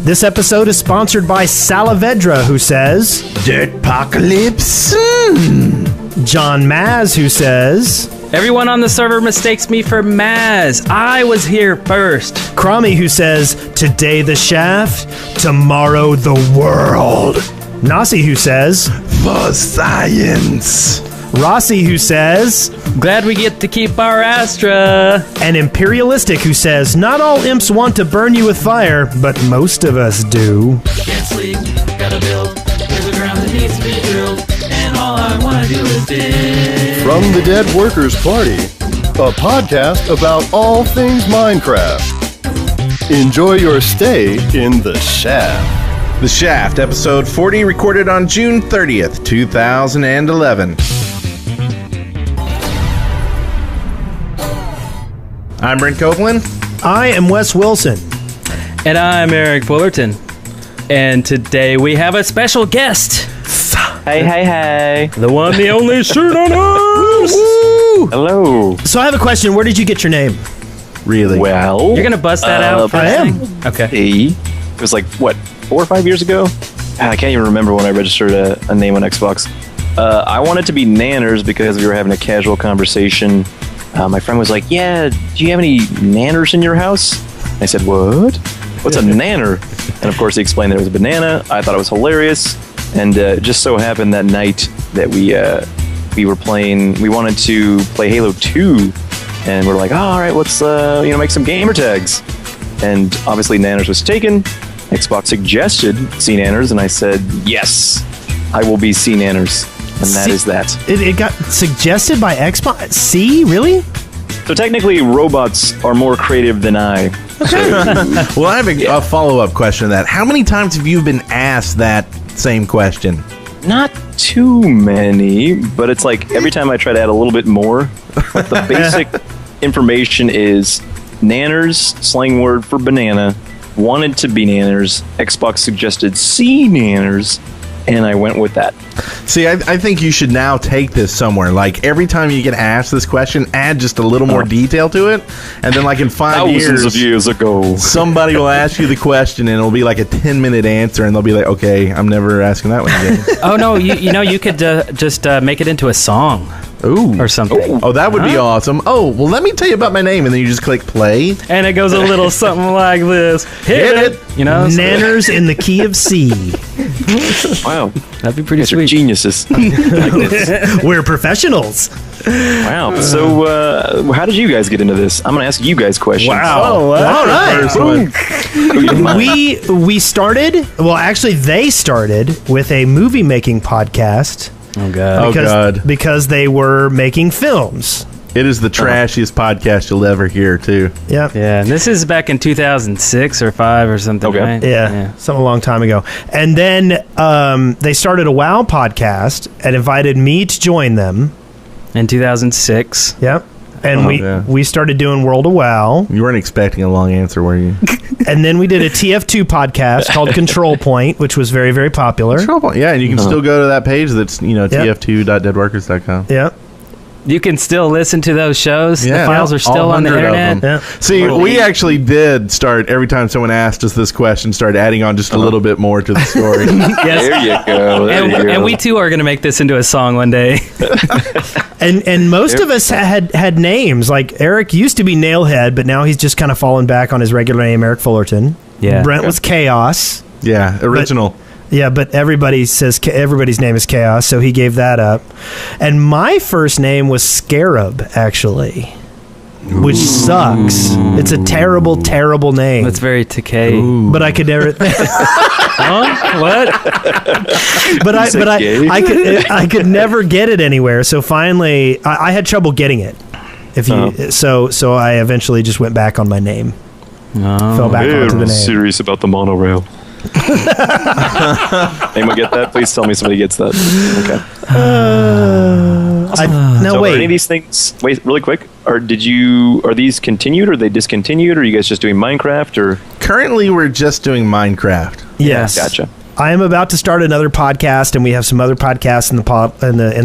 This episode is sponsored by Salavedra, who says, Dirtpocalypse. John Maz, who says, Everyone on the server mistakes me for Maz. I was here first. Crommy, who says, Today the shaft, tomorrow the world. Nasi, who says, For science. Rossi, who says, Glad we get to keep our Astra. and Imperialistic, who says, Not all imps want to burn you with fire, but most of us do. Can't sleep, gotta build. There's a ground that needs to be drilled, and all I wanna do is dig. From the Dead Workers Party, a podcast about all things Minecraft. Enjoy your stay in the shaft. The Shaft, episode 40, recorded on June 30th, 2011. I'm Brent Copeland. I am Wes Wilson. And I'm Eric Fullerton. And today we have a special guest. Hey. The one, the only SeaNanners. Hello. So I have a question. Where did you get your name? Really? Well, You're going to bust that out? I am. Okay. It was like, what, 4 or 5 years ago? I can't even remember when I registered a name on Xbox. I wanted to be Nanners because we were having a casual conversation. My friend was like, yeah, do you have any nanners in your house? I said, what? What's a nanner? And of course he explained that it was a banana. I thought it was hilarious. And it just so happened that night that we were playing, we wanted to play Halo 2. And we're like, oh, all right, let's make some gamer tags. And obviously Nanners was taken. Xbox suggested SeaNanners, and I said, yes, I will be SeaNanners. And that is that. It got suggested by Xbox? See? Really? So technically, robots are more creative than I. Well, I have a follow-up question to that. How many times have you been asked that same question? Not too many, but it's like every time I try to add a little bit more, like the basic information is Nanners, slang word for banana, wanted to be Nanners, Xbox suggested SeaNanners, and I went with that. See, I think you should now take this somewhere. Like, every time you get asked this question, add just a little more detail to it, and then, like, in 5 years... Thousands of years ago. Somebody will ask you the question, and it'll be like a 10-minute answer, and they'll be like, okay, I'm never asking that one again. Oh, no, you could just make it into a song. Ooh. Or something. Oh, that would be awesome. Oh, well, let me tell you about my name, and then you just click play. And it goes a little something like this. Hit it! You know? Nanners in the key of C. Wow. That'd be pretty These are sweet. geniuses. We're professionals. Wow. So, how did you guys get into this? I'm going to ask you guys questions. Oh, All right. First one. We started, well, actually, they started with a movie-making podcast. Oh, God. God. Because they were making films. It is the trashiest podcast you'll ever hear, too. Yep. Yeah, and this is back in 2006 or 5 or something, Okay. right? Yeah, something a long time ago. And then they started a WoW podcast and invited me to join them. In 2006. Yep. And we started doing World of WoW. You weren't expecting a long answer, were you? And then we did a TF2 podcast called Control Point, which was very, very popular. Yeah, and you can still go to that page that's, tf2.deadworkers.com. Yep. You can still listen to those shows. Yeah, the files are still all on the 100 of internet. them. Yeah. See, we actually did start, every time someone asked us this question, start adding on just a little bit more to the story. Yes. There you go. And we too are going to make this into a song one day. And most of us had names. Like Eric used to be Nailhead, but now he's just kind of fallen back on his regular name, Eric Fullerton. Yeah. Brent was Chaos. Yeah, original. But everybody says everybody's name is Chaos, so he gave that up. And my first name was Scarab, actually, which sucks. It's a terrible, terrible name. That's very Takei. But I could never. Huh? What? But I could never get it anywhere. So finally, I had trouble getting it. So I eventually just went back on my name. Fell back onto the name. Serious about the monorail. Anyone get that? Please tell me somebody gets that. Okay. No, so wait. Are any of these things? Wait, really quick. Are these continued? Or are they discontinued? Or are you guys just doing Minecraft? Or Currently, we're just doing Minecraft. Yes. Gotcha. I am about to start another podcast, and we have some other podcasts in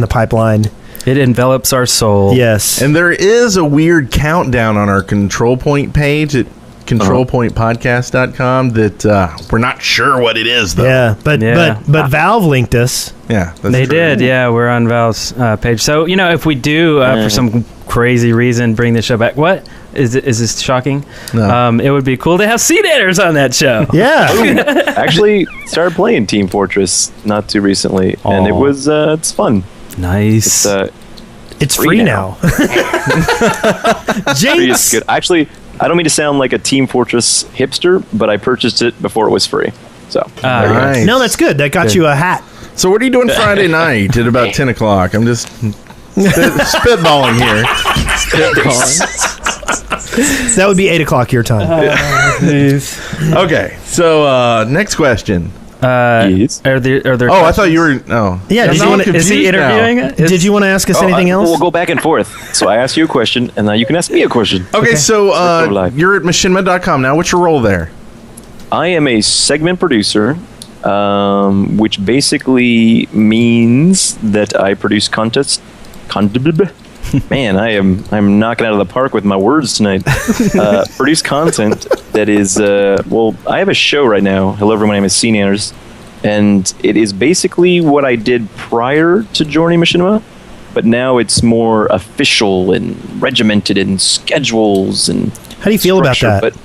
the pipeline. It envelops our soul. Yes. And there is a weird countdown on our control point page. controlpointpodcast.com that we're not sure what it is, though. Yeah, but Valve linked us. Yeah, They did. Yeah, we're on Valve's page. So, if we do, for some crazy reason, bring the show back, what? Is this shocking? No. It would be cool to have SeaNanners on that show. Yeah. Actually, started playing Team Fortress not too recently, and it's fun. Nice. It's free now. It's good. Actually, I don't mean to sound like a Team Fortress hipster, but I purchased it before it was free. So there you go. Nice. No, that's good. That got you a hat. So what are you doing Friday night at about 10 o'clock? I'm just spitballing here. That would be 8 o'clock your time. Okay, so next question. Yes. Are there I thought you were... Oh. Yeah, is he interviewing it? Did you want to ask us anything else? We'll go back and forth. So I asked you a question, and now you can ask me a question. Okay, so you're at machinima.com now. What's your role there? I am a segment producer, which basically means that I produce content. Man, I'm knocking out of the park with my words tonight. Produce content that is I have a show right now. Hello, everyone. My name is SeaNanners, and it is basically what I did prior to joining Machinima, but now it's more official and regimented in schedules and. How do you feel about that? But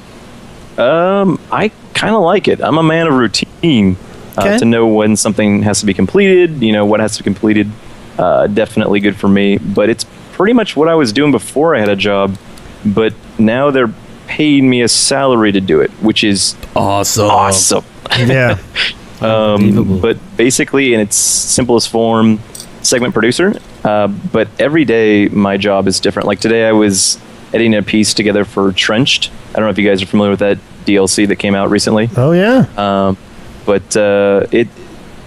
I kind of like it. I'm a man of routine. To know when something has to be completed, what has to be completed. Definitely good for me, but it's pretty much what I was doing before I had a job, but now they're paying me a salary to do it, which is awesome. Yeah. But basically, in its simplest form, segment producer, but every day my job is different. Like today I was editing a piece together for Trenched. I don't know if you guys are familiar with that DLC that came out recently. Oh, yeah. But it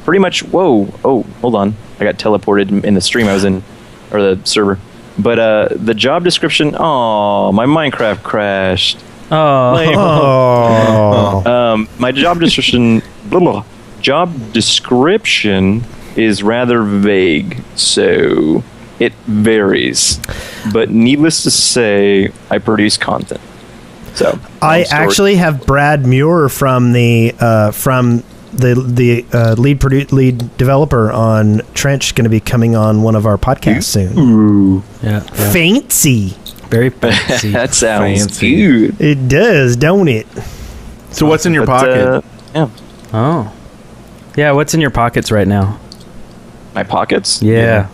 pretty much, hold on. I got teleported in the stream I was in, or the server. But the job description, my Minecraft crashed. My job description is rather vague, so it varies. But needless to say, I produce content. So I actually have Brad Muir from the lead developer on Trench going to be coming on one of our podcasts soon. Ooh. Yeah. Fancy. Very fancy. That sounds Fancy. good. It does, don't it? So what's in your pocket? Yeah. Oh. Yeah, what's in your pockets right now? My pockets? Yeah.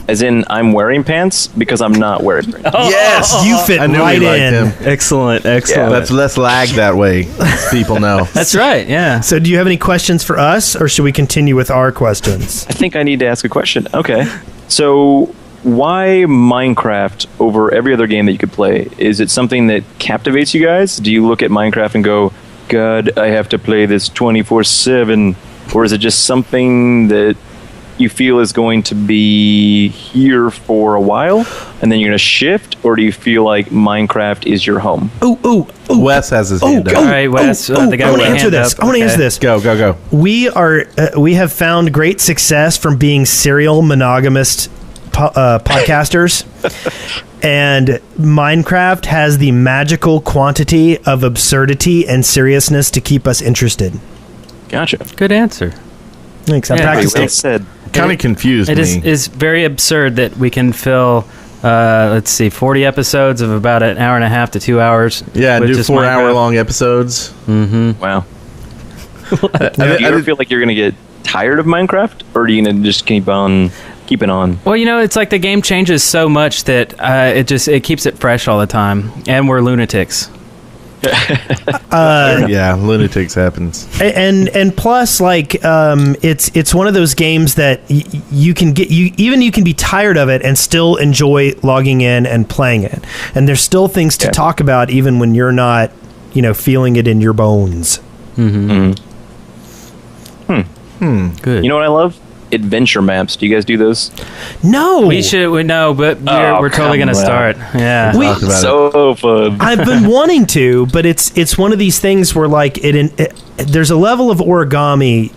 As in, I'm wearing pants because I'm not wearing pants. Yes! You fit I knew right we liked in. him. Excellent. Yeah. That's less lag that way. People know. That's right, yeah. So do you have any questions for us, or should we continue with our questions? I think I need to ask a question. Okay. So, why Minecraft over every other game that you could play? Is it something that captivates you guys? Do you look at Minecraft and go, God, I have to play this 24/7? Or is it just something that you feel is going to be here for a while and then you're going to shift? Or do you feel like Minecraft is your home? Ooh. Wes has his hand up. All right, Wes. The guy I want with to the answer hand this. up. I want to Okay. answer this. Go. We have found great success from being serial monogamous podcasters, and Minecraft has the magical quantity of absurdity and seriousness to keep us interested. Gotcha. Good answer. Thanks. I Yeah, practiced Well it. said. Kind of confused It me. is very absurd that we can fill, 40 episodes of about an hour and a half to 2 hours. Yeah, with do just 4 hour Minecraft. long episodes. Wow. Do you ever feel like you're going to get tired of Minecraft? Or are you going to just keep on keeping on? Well, it's like the game changes so much that it keeps it fresh all the time, and we're lunatics. Yeah, lunatics happens. And plus, like, it's one of those games that you can be tired of it and still enjoy logging in and playing it. And there's still things to talk about even when you're not, feeling it in your bones. Good. You know what I love? Adventure maps. Do you guys do those? No, We know, but we're totally going to come start. Yeah. Talk about So fun. I've been wanting to, but it's one of these things where like there's a level of origami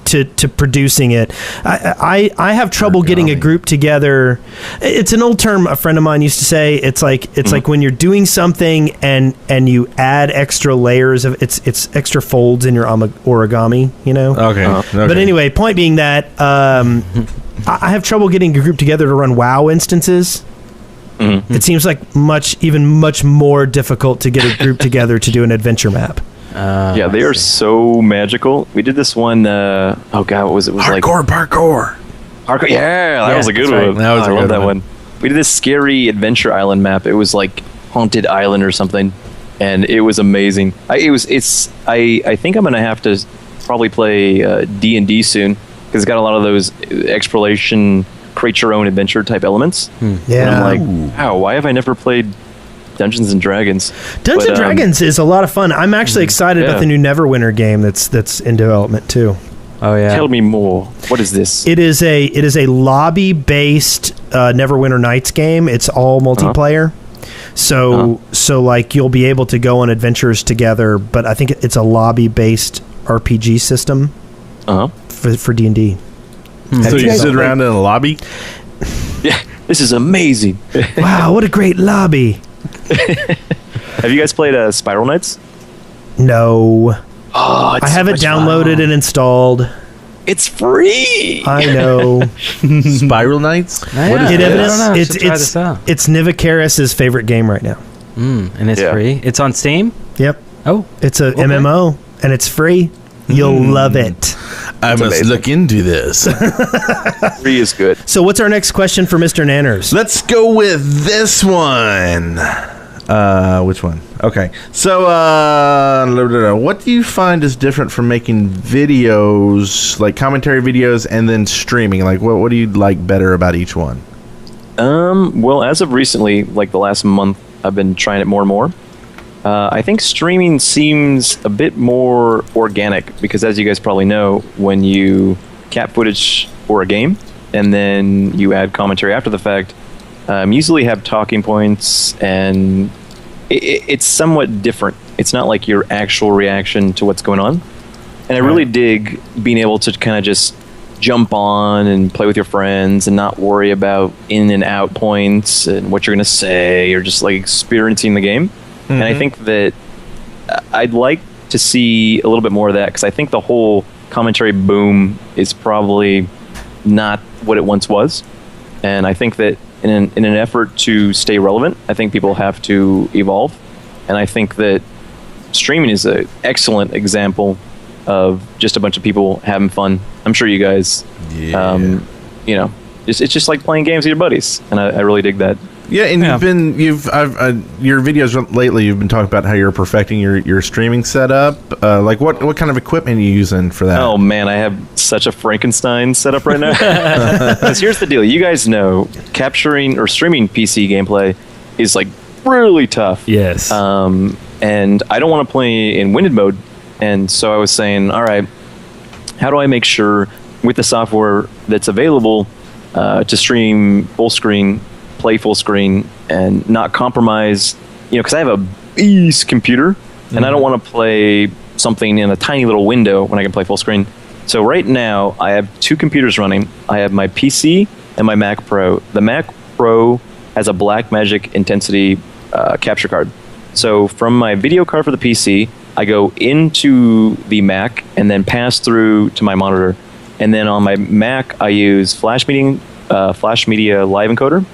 to producing it. I have trouble getting a group together. It's an old term a friend of mine used to say. It's like when you're doing something and you add extra layers of it's extra folds in your origami, you know. Okay. But anyway, point being that I have trouble getting a group together to run WoW instances. It seems like much more difficult to get a group together to do an adventure map. Yeah, they are so magical. We did this one. Oh god, what was it? It was Parkour. Yeah, that was a good one. That was I love that one. We did this scary adventure island map. It was like Haunted Island or something, and it was amazing. I think I'm gonna have to probably play D&D soon because it's got a lot of those exploration, create your own adventure type elements. Yeah, and I'm like, wow, why have I never played Dungeons and Dragons? Dungeons and Dragons is a lot of fun. I'm actually excited about the new Neverwinter game that's in development too. Oh yeah. Tell me more. What is this? It is a lobby based Neverwinter Nights game. It's all multiplayer. So like you'll be able to go on adventures together, but I think it's a lobby based RPG system. For D&D. So you sit around in a lobby? Yeah, this is amazing. Wow, what a great lobby. Have you guys played Spiral Knights? No. Oh, I have it downloaded and installed. It's free. I know. Spiral Knights? What is It it? is. I don't know. I should try this out. It's Nivikaris's favorite game right now. And it's free. It's on Steam. Yep. Oh, It's a MMO and it's free. You'll love it. I must look into this. Free is good. So what's our next question for Mr. Nanners? Let's go with this one. Which one? Okay. So, what do you find is different from making videos, like commentary videos, and then streaming? Like, what do you like better about each one? Well, as of recently, like the last month, I've been trying it more and more. I think streaming seems a bit more organic because, as you guys probably know, when you cap footage for a game and then you add commentary after the fact, usually have talking points, and it's somewhat different. It's not like your actual reaction to what's going on. And I really dig being able to kind of just jump on and play with your friends and not worry about in and out points and what you're going to say, or just like experiencing the game. And I think that I'd like to see a little bit more of that, because I think the whole commentary boom is probably not what it once was. And I think that in an effort to stay relevant, I think people have to evolve. And I think that streaming is an excellent example of just a bunch of people having fun. I'm sure you guys, it's just like playing games with your buddies. And I really dig that. Yeah, and your videos lately, you've been talking about how you're perfecting your streaming setup. Like what kind of equipment are you using for that? Oh man, I have such a Frankenstein setup right now. Because here's the deal: you guys know capturing or streaming PC gameplay is like really tough. yes. And I don't want to play in winded mode, and so I was saying, all right, how do I make sure with the software that's available to stream full screen, play full screen, and not compromise, because I have a beast computer and I don't want to play something in a tiny little window when I can play full screen. So right now I have two computers running. I have my PC and my Mac Pro. The Mac Pro has a Blackmagic Intensity capture card. So from my video card for the PC, I go into the Mac and then pass through to my monitor. And then on my Mac, I use Flash Media Live Encoder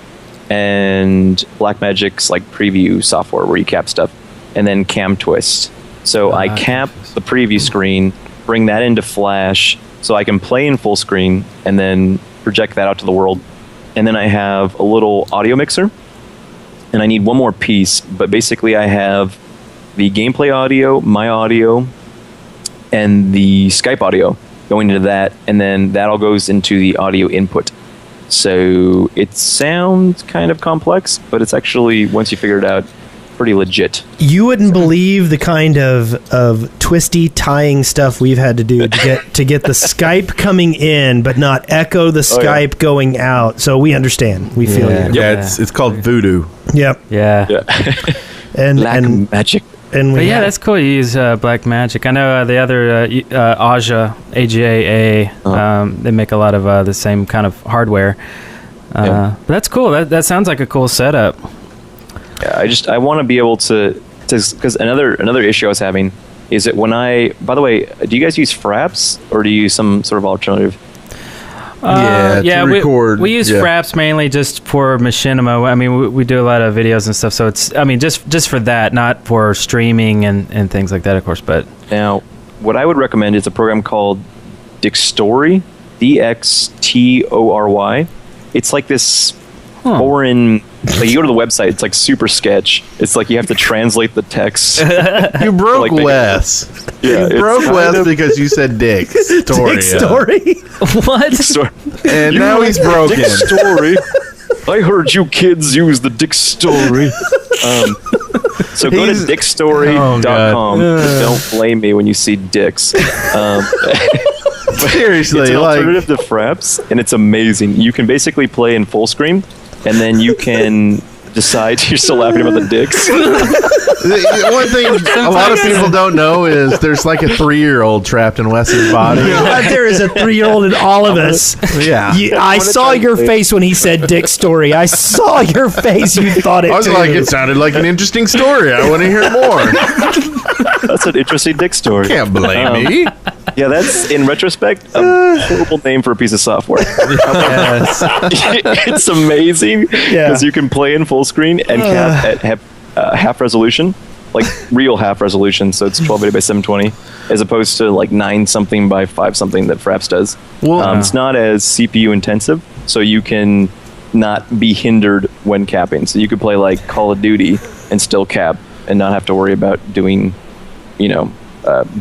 and Blackmagic's like preview software where you cap stuff, and then Cam Twist. So I cap the preview screen, bring that into Flash so I can play in full screen, and then project that out to the world. And then I have a little audio mixer, and I need one more piece, but basically I have the gameplay audio, my audio, and the Skype audio going into that, and then that all goes into the audio input. So it sounds kind of complex, but it's actually, once you figure it out, pretty legit. You wouldn't believe the kind of twisty tying stuff we've had to do to get the Skype coming in, but not echo the Skype going out. So we understand. We feel you. Yeah, it's called voodoo. Yep. Yeah. Yeah. And Magic. And yeah, that's cool. You use Black Magic. I know the other Aja, AJA. They make a lot of the same kind of hardware. But that's cool. That sounds like a cool setup. Yeah, I want to be able to because another issue I was having is that by the way, do you guys use Fraps or do you use some sort of alternative? To record. We use Fraps mainly just for machinima. I mean, we do a lot of videos and stuff, so it's, I mean, just for that, not for streaming and things like that, of course. But now, what I would recommend is a program called Dixtory, DXTORY. It's like this foreign. Like you go to the website, it's like super sketch. It's like you have to translate the text. You broke Wes. Yeah, you broke Wes because you said Dick Story. Dick Story? What? And now he's broken. Dick Story. I heard you kids use the Dick Story. So go to dickstory.com. Don't blame me when you see dicks. Seriously, it's an alternative to Fraps, and it's amazing. You can basically play in full screen, and then you can decide. You're still laughing about the dicks. One thing a lot of people don't know is there's like a 3-year-old trapped in Wes's body. There is a 3-year-old in all of us. Yeah. I saw your face when he said Dick Story. I saw your face. You thought it I was too. like, it sounded like an interesting story. I want to hear more. That's an interesting dick story. Can't blame me. Yeah, that's, in retrospect, a horrible name for a piece of software. It's amazing because you can play in full screen and have half resolution, like real half resolution, so it's 1280 by 720, as opposed to like 9 something by 5 something that Fraps does. It's not as CPU intensive, so you can not be hindered when capping. So you could play like Call of Duty and still cap and not have to worry about doing,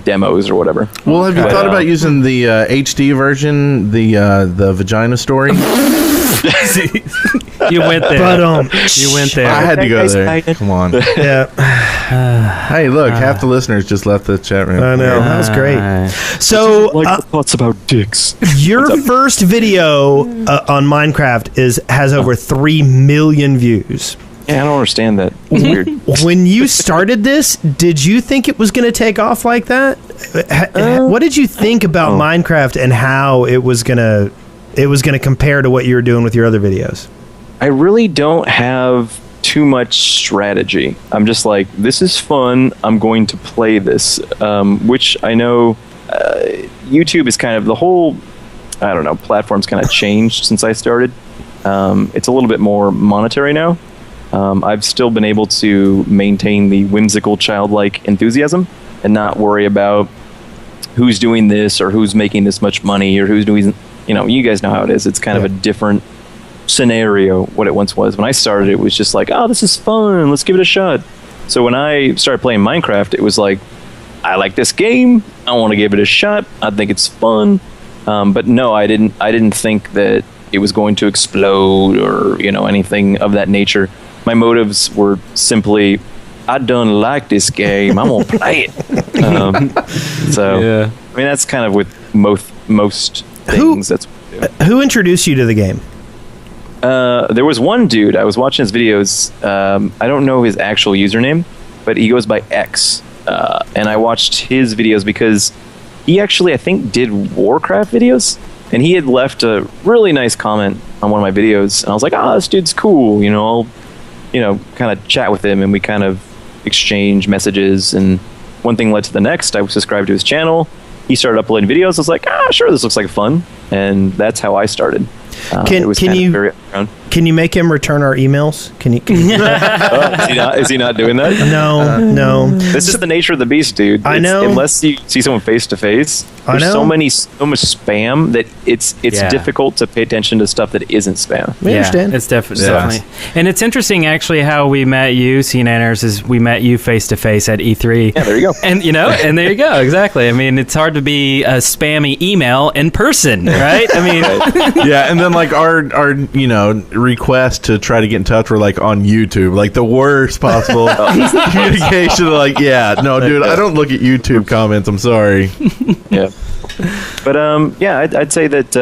demos or whatever. Well, have you thought about using the HD version, the vagina story? You went there. But you went there. I had to go there. Come on. Yeah. Hey, look, half the listeners just left the chat room. I know. That was great. So, thoughts about dicks. Your first video on Minecraft has over 3 million views. Yeah, I don't understand that. It's weird. When you started this, did you think it was going to take off like that? What did you think about Minecraft and how it was going to compare to what you were doing with your other videos? I really don't have too much strategy. I'm just like, this is fun. I'm going to play this, which I know YouTube is kind of the whole, I don't know, platform's kind of changed since I started. It's a little bit more monetary now. I've still been able to maintain the whimsical, childlike enthusiasm and not worry about who's doing this or who's making this much money or who's doing, you guys know how it is. It's kind of a different scenario what it once was. When I started, it was just like, oh, this is fun. Let's give it a shot. So when I started playing Minecraft, it was like, I like this game. I want to give it a shot. I think it's fun. But no, I didn't think that it was going to explode or, anything of that nature. My motives were simply, I done like this game. I'm gonna play it. I mean, that's kind of with most things. Who introduced you to the game? There was one dude. I was watching his videos. I don't know his actual username, but he goes by X. And I watched his videos because he actually, I think, did Warcraft videos. And he had left a really nice comment on one of my videos. And I was like, this dude's cool. I'll, kind of chat with him. And we kind of exchange messages. And one thing led to the next. I was subscribed to his channel. He started uploading videos. I was like, sure, this looks like fun. And that's how I started. Can you make him return our emails? Can you? Is he not doing that? No. This is the nature of the beast, dude. I know. Unless you see someone face to face, there's so much spam that it's difficult to pay attention to stuff that isn't spam. We understand. It's definitely. And it's interesting, actually, how we met you, SeaNanners, is we met you face to face at E3. Yeah, there you go. And and there you go. Exactly. I mean, it's hard to be a spammy email in person, right? I mean, yeah. And then like our request to try to get in touch were like on YouTube, like the worst possible communication. Like, dude, I don't look at YouTube comments. I'm sorry. Yeah, but I'd say that.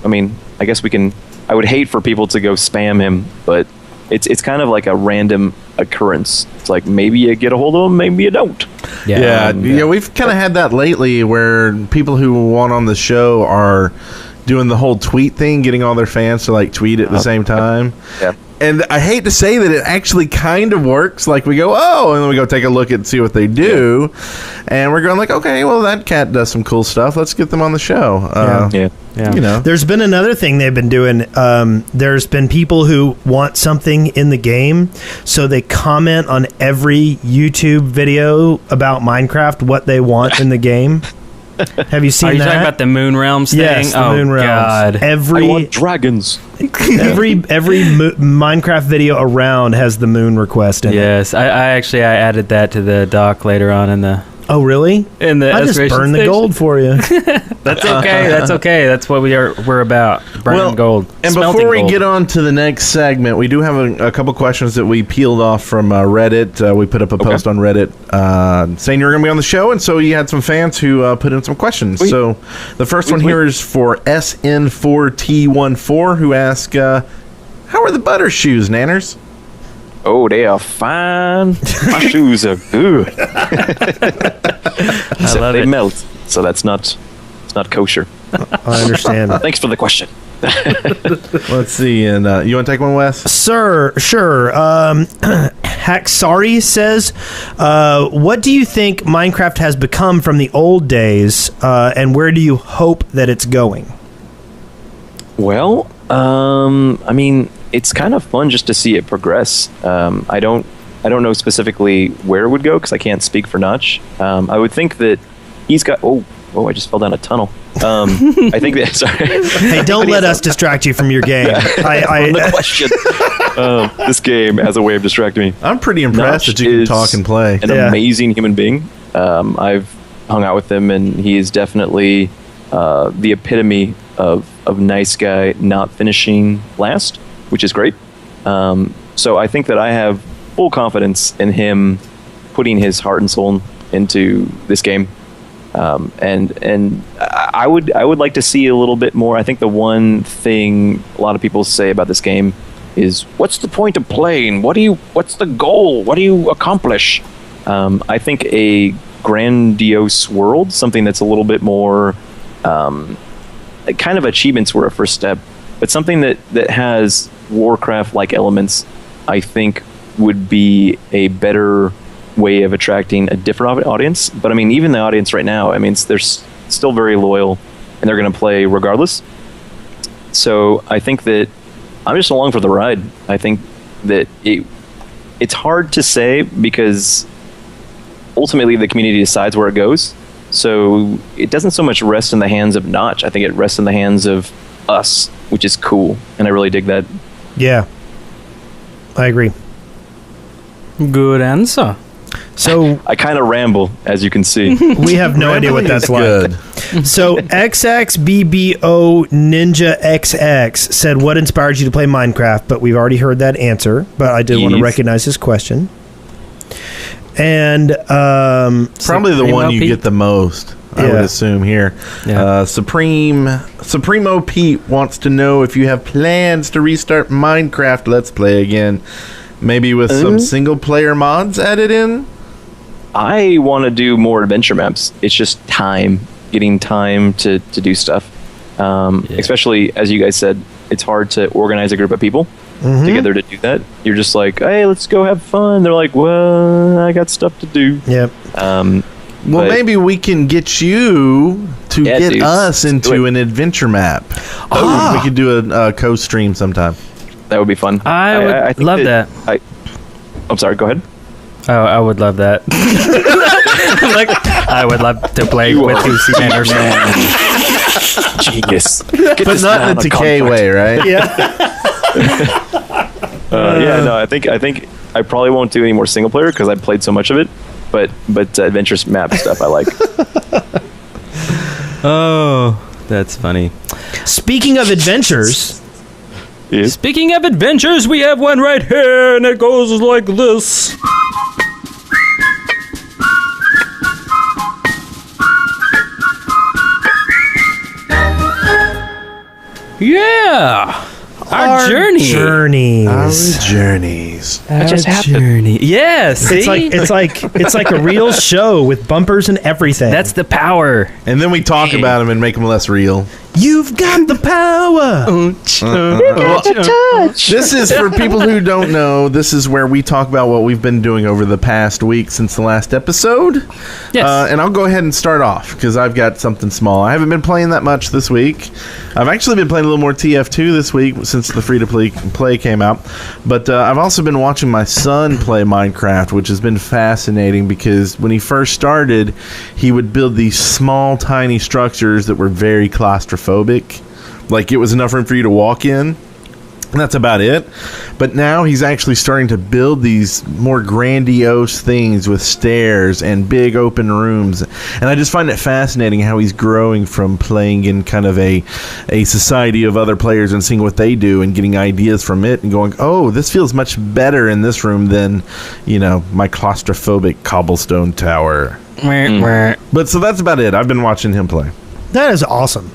I mean, I guess we can. I would hate for people to go spam him, but it's kind of like a random occurrence It's like maybe you get a hold of them, maybe you don't. Yeah, we've kind of had that lately where people who want on the show are doing the whole tweet thing, getting all their fans to like tweet at the same time. Yeah. And I hate to say that it actually kind of works. Like we go, oh, and then we go take a look and see what they do. And we're going like, okay, well, that cat does some cool stuff. Let's get them on the show. Yeah. You know, there's been another thing they've been doing. There's been people who want something in the game, so they comment on every YouTube video about Minecraft what they want in the game. Have you seen that? Are you talking about the Moon Realms thing? Yes, the Moon Realms. God. I want dragons. every Minecraft video around has the moon request in it. Yes, I actually added that to the doc later on in the. Oh really? In the I just burned the gold for you. That's okay. That's okay. That's what we're about. Burning gold. And before we get on to the next segment, we do have a couple questions that we peeled off from Reddit. We put up a post on Reddit saying you were going to be on the show, and so you had some fans who put in some questions. Sweet. So the first one here is for SN4T14, who asked, "How are the butter shoes, Nanners?" Oh, they are fine. My shoes are good. I love they it. melt, so it's not kosher. I understand. Thanks for the question. Let's see, and you want to take one, Wes? Sir, sure. Hacksari says, what do you think Minecraft has become from the old days, and where do you hope that it's going? Well, I mean, it's kind of fun just to see it progress. I don't know specifically where it would go because I can't speak for Notch. I would think that he's got. Oh! I just fell down a tunnel. I think that. Sorry. Hey, don't let us distract you from your game. The question. This game has a way of distracting me. I'm pretty impressed Notch that you can talk and play. An amazing human being. I've hung out with him, and he is definitely the epitome of nice guy not finishing last, which is great. So I think that I have full confidence in him putting his heart and soul into this game. And I would like to see a little bit more. I think the one thing a lot of people say about this game is, what's the point of playing? What's the goal? What do you accomplish? I think a grandiose world, something that's a little bit more, kind of achievements were a first step, but something that has Warcraft-like elements, I think would be a better way of attracting a different audience. But I mean, even the audience right now, I mean, they're still very loyal and they're going to play regardless. So I think that I'm just along for the ride. I think that it's hard to say because ultimately the community decides where it goes. So it doesn't so much rest in the hands of Notch. I think it rests in the hands of us, which is cool. And I really dig that. Yeah, I agree. Good answer. So I kind of ramble, as you can see. We have no idea what that's like. So XXBBO Ninja XX said, what inspired you to play Minecraft? But we've already heard that answer, but I did want to recognize his question. And probably the one you get the most, I would assume here. Yeah. Supremo Pete wants to know if you have plans to restart Minecraft Let's Play again, maybe with some single player mods added in. I want to do more adventure maps. It's just getting time to do stuff. Especially, as you guys said, it's hard to organize a group of people together to do that. You're just like, hey, let's go have fun. They're like, well, I got stuff to do. Yep. Well, maybe we can get you to get us into an adventure map. We could do a co-stream sometime. That would be fun. I would love that. I'm sorry, go ahead. Oh, I would love that. I would love to play with you, SeaNanners. Genius. But not in the TK way, right? No, I think I probably won't do any more single player because I played so much of it. But adventurous map stuff I like. Oh, that's funny. Speaking of adventures... Speaking of adventures, we have one right here, and it goes like this. Yeah! Our journeys. Our journeys. journeys. That just happened. Journey. Yeah, see? It's like a real show with bumpers and everything. That's the power. And then we talk about them and make them less real. You've got the power. This is for people who don't know. This is where we talk about what we've been doing over the past week since the last episode. Yes. And I'll go ahead and start off because I've got something small. I haven't been playing that much this week. I've actually been playing a little more TF2 this week since the free-to-play came out. But I've also been watching my son play Minecraft, which has been fascinating because when he first started, he would build these small, tiny structures that were very claustrophobic. Like it was enough room for you to walk in. And that's about it. But now he's actually starting to build these more grandiose things with stairs and big open rooms. And I just find it fascinating how he's growing from playing in kind of a society of other players and seeing what they do and getting ideas from it and going, oh, this feels much better in this room than, my claustrophobic cobblestone tower. But so that's about it. I've been watching him play. That is awesome.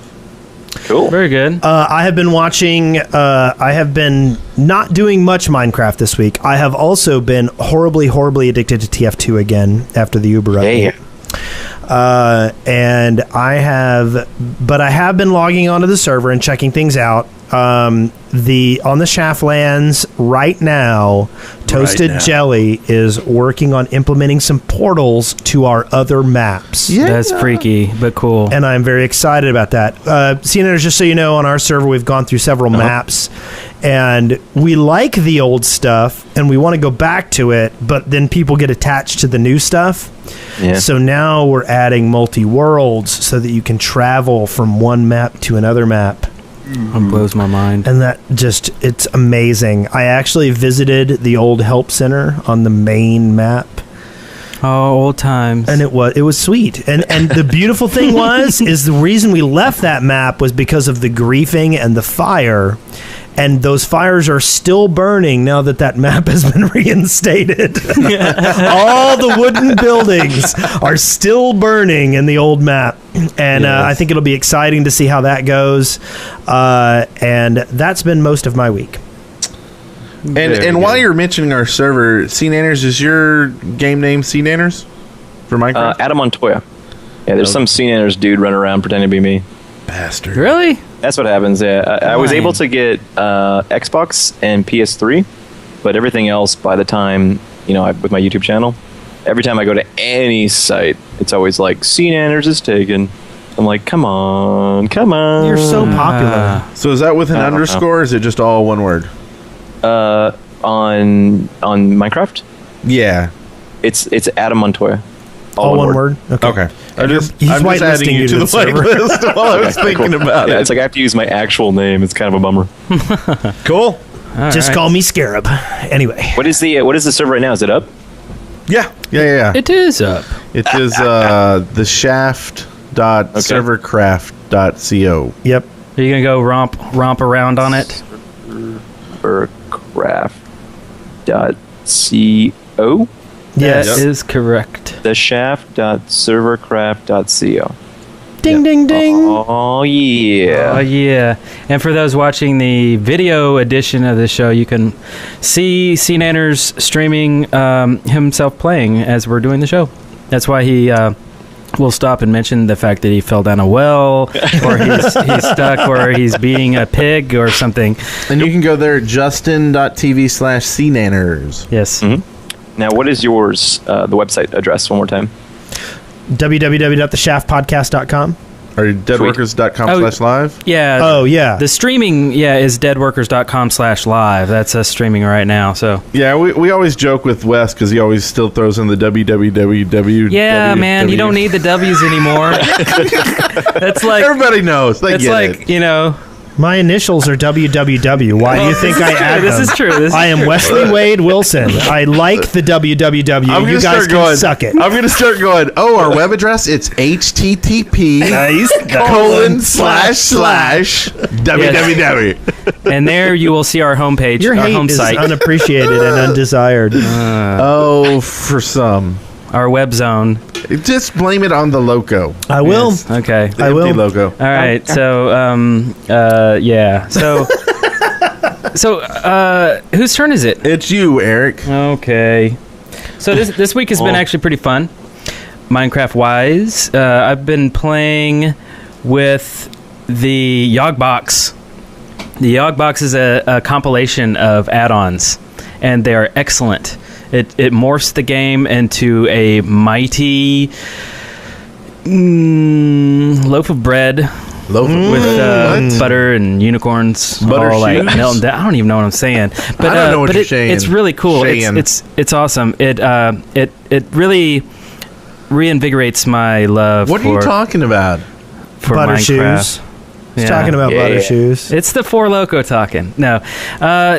Cool. Very good. I have been watching. I have been not doing much Minecraft this week. I have also been horribly addicted to TF2 again after the Uber update. And I have been logging onto the server and checking things out. On the Shaftlands right now, Toasted Jelly is working on implementing some portals to our other maps. Yeah. That's freaky, but cool. And I'm very excited about that. SeaNanners, just so you know, on our server, we've gone through several maps, and we like the old stuff, and we want to go back to it, but then people get attached to the new stuff. Yeah. So now we're adding multi-worlds so that you can travel from one map to another map. It blows my mind. And that it's amazing. I actually visited the old help center on the main map. Oh, old times. And it was sweet. And the beautiful thing is the reason we left that map was because of the griefing and the fire. And those fires are still burning now that map has been reinstated. All the wooden buildings are still burning in the old map. And I think it'll be exciting to see how that goes. And that's been most of my week. And while you're mentioning our server, SeaNanners, is your game name SeaNanners for Minecraft? Adam Montoya. Yeah, there's some SeaNanners dude running around pretending to be me. Bastard. Really? That's what happens. Yeah, I was able to get Xbox and PS3, but everything else by the time with my YouTube channel, every time I go to any site, it's always like SeaNanners is taken. I'm like, come on. You're so popular. So is that with an underscore, or is it just all one word? On Minecraft, Yeah. it's Adam Montoya. All one word? Okay. I'm just whitelisting adding you to the whitelist while I was thinking about Yeah, it. it's like I have to use my actual name. It's kind of a bummer. Cool. Just call me Scarab. Anyway. What is the server right now? Is it up? Yeah. It is up. It is the shaft.servercraft.co. Yep. Are you going to go romp around on it? Servercraft.co? Yes. That is correct. The shaft.servercraft.co. Ding, ding, ding. Oh, yeah. Oh, yeah. And for those watching the video edition of the show, you can see SeaNanners streaming himself playing as we're doing the show. That's why he will stop and mention the fact that he fell down a well, or he's stuck, or he's beating a pig or something. And you can go there at justin.tv/SeaNanners. Yes. Mm-hmm. Now, what is yours, the website address, one more time? www.theshaftpodcast.com. Or deadworkers.com/live. Yeah. Oh, yeah. The streaming, is deadworkers.com/live. That's us streaming right now. So Yeah, we always joke with Wes because he always still throws in the www. yeah, man, you don't need the W's anymore. That's like Everybody knows. They that's get like it. My initials are WWW. Why do you think I add This them? is true. I am Wesley Wade Wilson. I like the WWW. I'm You gonna guys start can going. suck it. I'm gonna start going. Oh, our web address. It's http://www. and there you will see our homepage, Your our hate home is site, unappreciated and undesired. Oh, for some. our web zone. Just blame it on the logo. I will. Yes. Okay. The I will. empty logo. All right. So, yeah. So, whose turn is it? It's you, Eric. Okay. So this week has been actually pretty fun, Minecraft-wise. I've been playing with the Yogbox. The Yogbox is a compilation of add-ons, and they are excellent. It morphs the game into a mighty loaf of bread. With butter and unicorns. Butter all like shoes? melting down. I don't even know what I'm saying. But I don't know what you're saying. It's really cool. It's awesome. It really reinvigorates my love. What are you talking about? For butter Minecraft. shoes. He's talking about butter shoes. It's the Four Loko talking. No.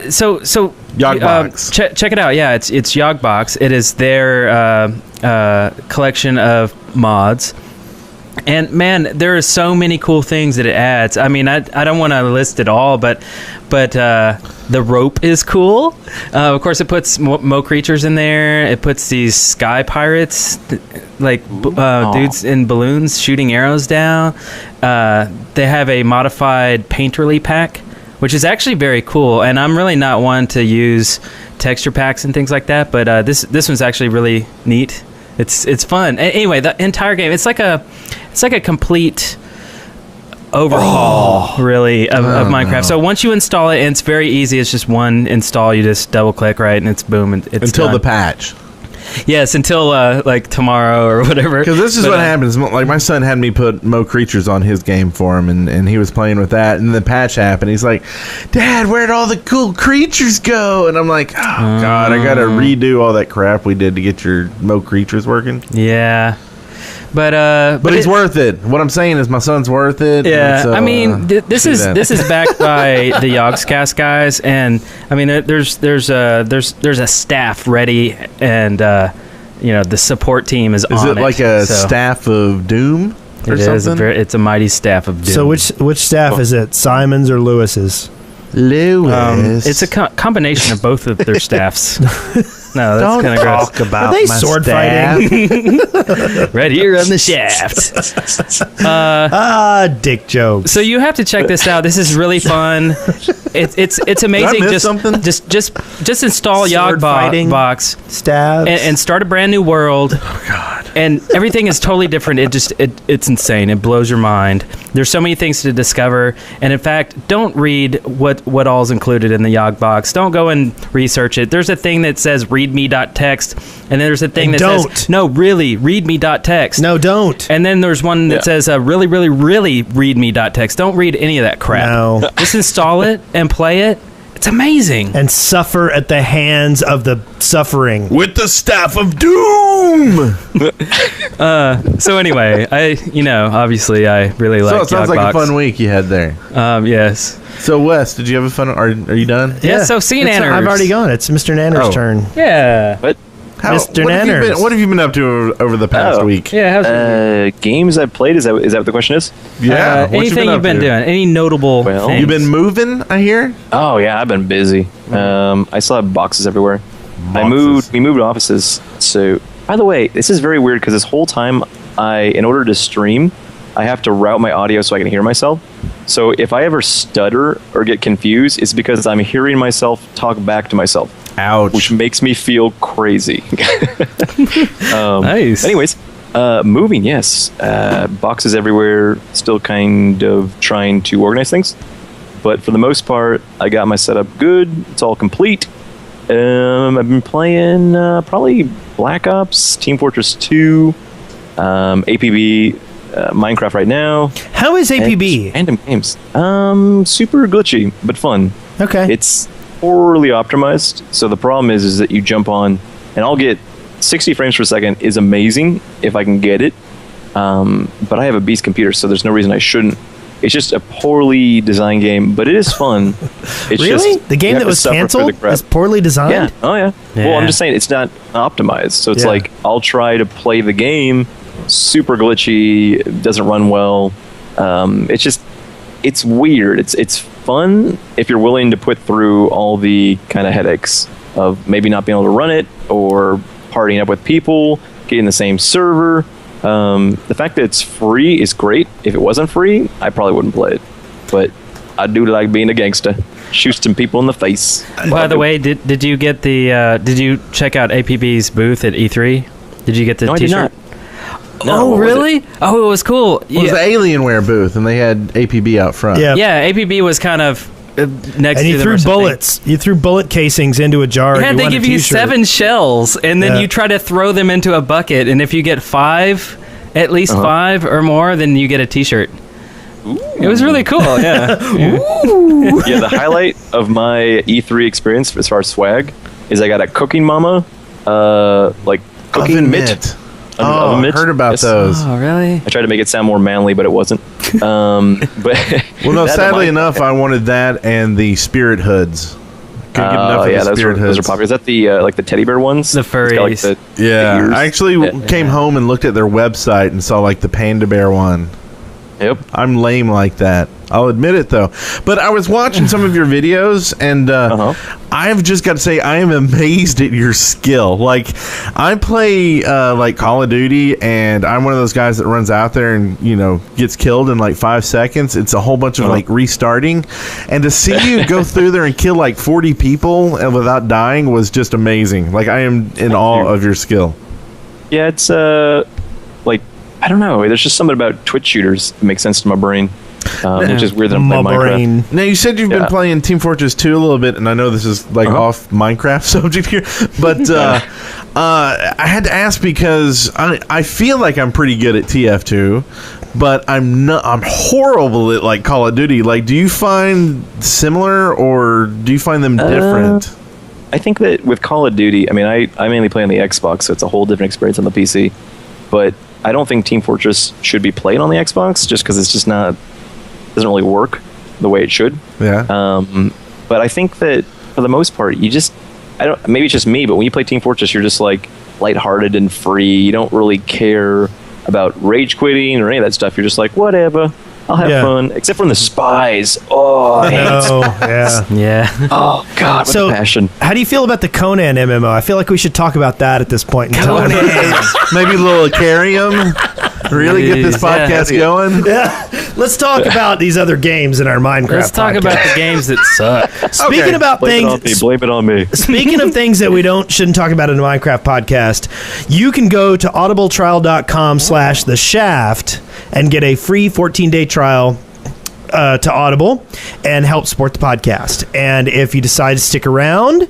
So Yogbox. check it out. Yeah, it's Yogbox. It is their collection of mods. And man, there are so many cool things that it adds. I mean, I don't want to list it all, but the rope is cool. Of course, it puts Mo creatures in there. It puts these sky pirates, dudes in balloons shooting arrows down. They have a modified painterly pack, which is actually very cool. And I'm really not one to use texture packs and things like that, but this one's actually really neat. It's fun. Anyway, the entire game, it's like a complete overhaul, really, of Minecraft. So once you install it, and it's very easy. It's just one install. You just double click, right, and it's boom, and it's until done. the patch. Yes, until like tomorrow or whatever. Because this is what happens. Like my son had me put Mo Creatures on his game for him, and he was playing with that. And the patch happened. He's like, "Dad, where'd all the cool creatures go?" And I'm like, "Oh God, I gotta redo all that crap we did to get your Mo Creatures working." Yeah. But he's worth it. What I'm saying is my son's worth it. Yeah, so, I mean, this is backed by the Yogscast guys, and I mean, there's a staff ready, and the support team is on it. Is it like a staff of doom or something? It's a mighty staff of doom. So which staff is it? Simon's or Lewis's? Lewis. It's a combination of both of their staffs. No, that's kind of gross. Talk about Are they my sword staff. fighting? Right here on the shaft. Dick jokes. So you have to check this out. This is really fun. It's amazing. Did I miss something? Just install Sword fighting. Yogbox Stabs. and start a brand new world. Oh God. And everything is totally different. It's insane. It blows your mind. There's so many things to discover. And in fact, don't read what all's included in the Yogbox. Don't go and research it. There's a thing that says readme.txt, and then there's a thing that says no, really readme.txt. No, don't. And then there's one that says really, really, really readme.txt. Don't read any of that crap. No. Just install it and play it. It's amazing. And suffer at the hands of the suffering. With the staff of doom. So anyway, obviously I really like So it sounds Yogbox. like a fun week you had there. Yes. So Wes, did you have a fun? Are you done? Yeah, so SeaNanners. I've already gone. It's Mr. Nanner's turn. Yeah. But Mr. What Nanners. have you been up to over the past week? Yeah, how's games I've played, is that what the question is? Yeah. What anything you've been up to? doing? Any notable things? You've been moving, I hear? Oh yeah, I've been busy. I still have boxes everywhere. We moved offices. So, by the way, this is very weird because this whole time, in order to stream, I have to route my audio so I can hear myself. So if I ever stutter or get confused, it's because I'm hearing myself talk back to myself. Ouch. Which makes me feel crazy. Nice. Anyways, moving, yes. Boxes everywhere. Still kind of trying to organize things. But for the most part, I got my setup good. It's all complete. I've been playing probably Black Ops, Team Fortress 2, APB, Minecraft right now. How is APB? Random games. Super glitchy, but fun. Okay. It's poorly optimized. So the problem is that you jump on, and I'll get 60 frames per second is amazing if I can get it. But I have a beast computer, so there's no reason I shouldn't. It's just a poorly designed game, but it is fun. It's really? Just, the game that was canceled is poorly designed? Yeah. Oh, yeah. Well, I'm just saying it's not optimized. So it's like I'll try to play the game, super glitchy, doesn't run well. It's weird. It's fun if you're willing to put through all the kind of headaches of maybe not being able to run it or partying up with people, getting the same server. The fact that it's free is great. If it wasn't free, I probably wouldn't play it. But I do like being a gangster. Shoot some people in the face. By the way, did you get the? Did you check out APB's booth at E3? Did you get the No, I did T-shirt? not. No, Oh, what was really? Oh, it was cool. It was the Alienware booth, and they had APB out front. Yeah. Yeah, APB was kind of next And to you them threw or something. bullets. You threw bullet casings into a jar. Yeah, and they won a give you t-shirt. 7 shells, and then Yeah. you try to throw them into a bucket, and if you get 5, at least 5 or more, then you get a T-shirt. It was really cool, yeah. Yeah, the highlight of my E3 experience as far as swag is I got a Cooking Mama, cooking Oven mitt. mitt. Oven I mitt. heard about Yes. those. Oh, really? I tried to make it sound more manly, but it wasn't. But Well, no, that sadly and my- enough, I wanted that and the spirit hoods. Couldn't get enough of yeah, the those spirit are hoods. popular. Is that the the teddy bear ones? The It's got, furries. the Yeah, ears. I actually came home and looked at their website and saw like the panda bear one. Yep. I'm lame like that. I'll admit it though. But I was watching some of your videos, and I've just got to say I am amazed at your skill. Like, I play like Call of Duty, and I'm one of those guys that runs out there and gets killed in like 5 seconds. It's a whole bunch of like restarting, and to see you go through there and kill like 40 people and without dying was just amazing. Like, I am in awe of your skill. Yeah, it's like I don't know. There's just something about Twitch shooters that makes sense to my brain, which is weird that I'm playing Minecraft. Now, you said you've been playing Team Fortress 2 a little bit, and I know this is like off Minecraft subject here, but I had to ask because I feel like I'm pretty good at TF2, but I'm horrible at like Call of Duty. Like, do you find similar, or do you find them different? I think that with Call of Duty, I mean, I mainly play on the Xbox, so it's a whole different experience on the PC. But I don't think Team Fortress should be played on the Xbox just because it's just not doesn't really work the way it should. Yeah. But I think that for the most part, maybe it's just me, but when you play Team Fortress, you're just like lighthearted and free. You don't really care about rage quitting or any of that stuff. You're just like, whatever, I'll have fun. Except from the spies. Oh, I hate Yeah. Oh, God, what a passion. How do you feel about the Conan MMO? I feel like we should talk about that at this point in time. Maybe a little Acarium. Really get this podcast going. Yeah. Let's talk about these other games in our Minecraft. Let's talk podcast. about the games that suck. Speaking about Blame things, it on me. speaking of things that we shouldn't talk about in a Minecraft podcast, you can go to audibletrial.com/The Shaft and get a free 14-day trial to Audible and help support the podcast. And if you decide to stick around,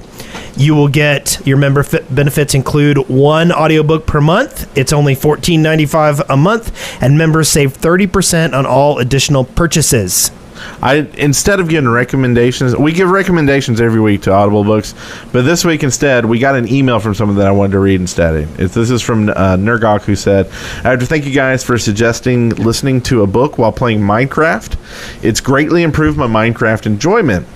you will get your member benefits include 1 audiobook per month. It's only $14.95 a month, and members save 30% on all additional purchases. Instead of giving recommendations, we give recommendations every week to Audible books, but this week instead we got an email from someone that I wanted to read instead. This is from Nergok, who said, "I have to thank you guys for suggesting listening to a book while playing Minecraft. It's greatly improved my Minecraft enjoyment.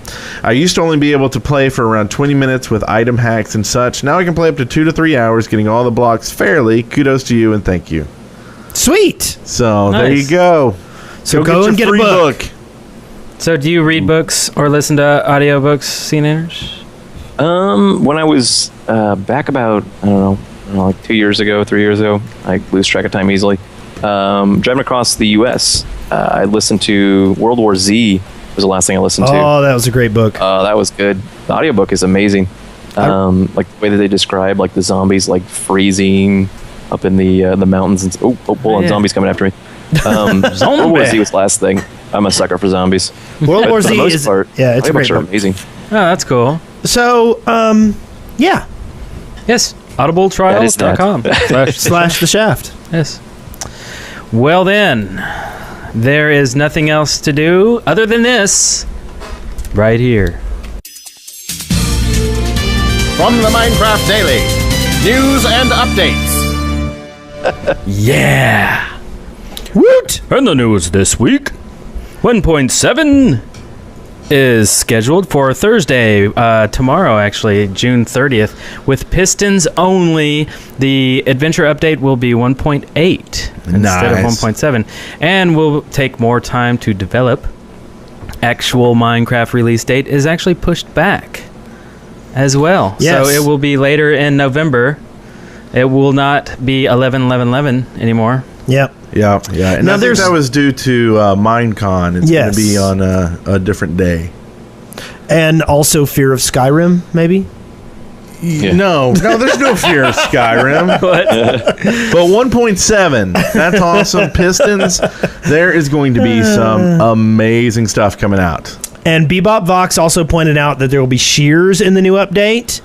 I used to only be able to play for around 20 minutes with item hacks and such. Now I can play up to 2 to 3 hours getting all the blocks fairly. Kudos to you and thank you." Sweet. So there Nice. you go. So go and get a free book. So do you read books or listen to audiobooks, SeaNanners? When I was back about, I don't know, like 2 years ago, 3 years ago, I lose track of time easily. Driving across the U.S., I listened to World War Z was the last thing I listened to. Oh, that was a great book. That was good. The audiobook is amazing. Like the way that they describe like the zombies like freezing up in the mountains. And hold on, Yeah. zombies coming after me. World War Z was the last thing. I'm a sucker for zombies. World But War for the Z most is part, yeah, it's a great audiobooks are book. amazing. Oh, that's cool. So, yeah, Yes, audibletrial.com. / The Shaft. Yes. Well then, there is nothing else to do other than this right here. From the Minecraft Daily, news and updates. Yeah. Woot! In the news this week, 1.7 is scheduled for Thursday, tomorrow actually, June 30th, with Pistons only. The adventure update will be 1.8 instead of Nice. 1.7, and will take more time to develop. Actual Minecraft release date is actually pushed back as well. Yes. So it will be later in November. It will not be 11/11/11 anymore. Yep. Yeah. And Now I think that was due to Minecon. It's going to be on a different day. And also Fear of Skyrim, maybe? Yeah. No, there's no Fear of Skyrim. But 1.7, that's awesome. Pistons, there is going to be some amazing stuff coming out. And Bebop Vox also pointed out that there will be shears in the new update,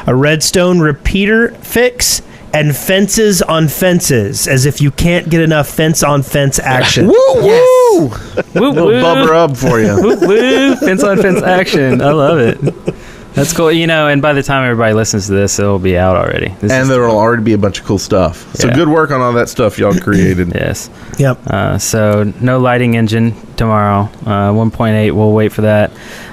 a redstone repeater fix, and fences on fences, as if you can't get enough fence-on-fence action. Woo! Yes. Woo! Woo, Little woo. bubber up for you. Woo, woo. Fence on fence action. I love it. That's cool. And by the time everybody listens to this, it'll be out already. And there will already be a bunch of cool stuff. So good work on all that stuff y'all created. Yes. Yep. So no lighting engine tomorrow. 1.8, we'll wait for that.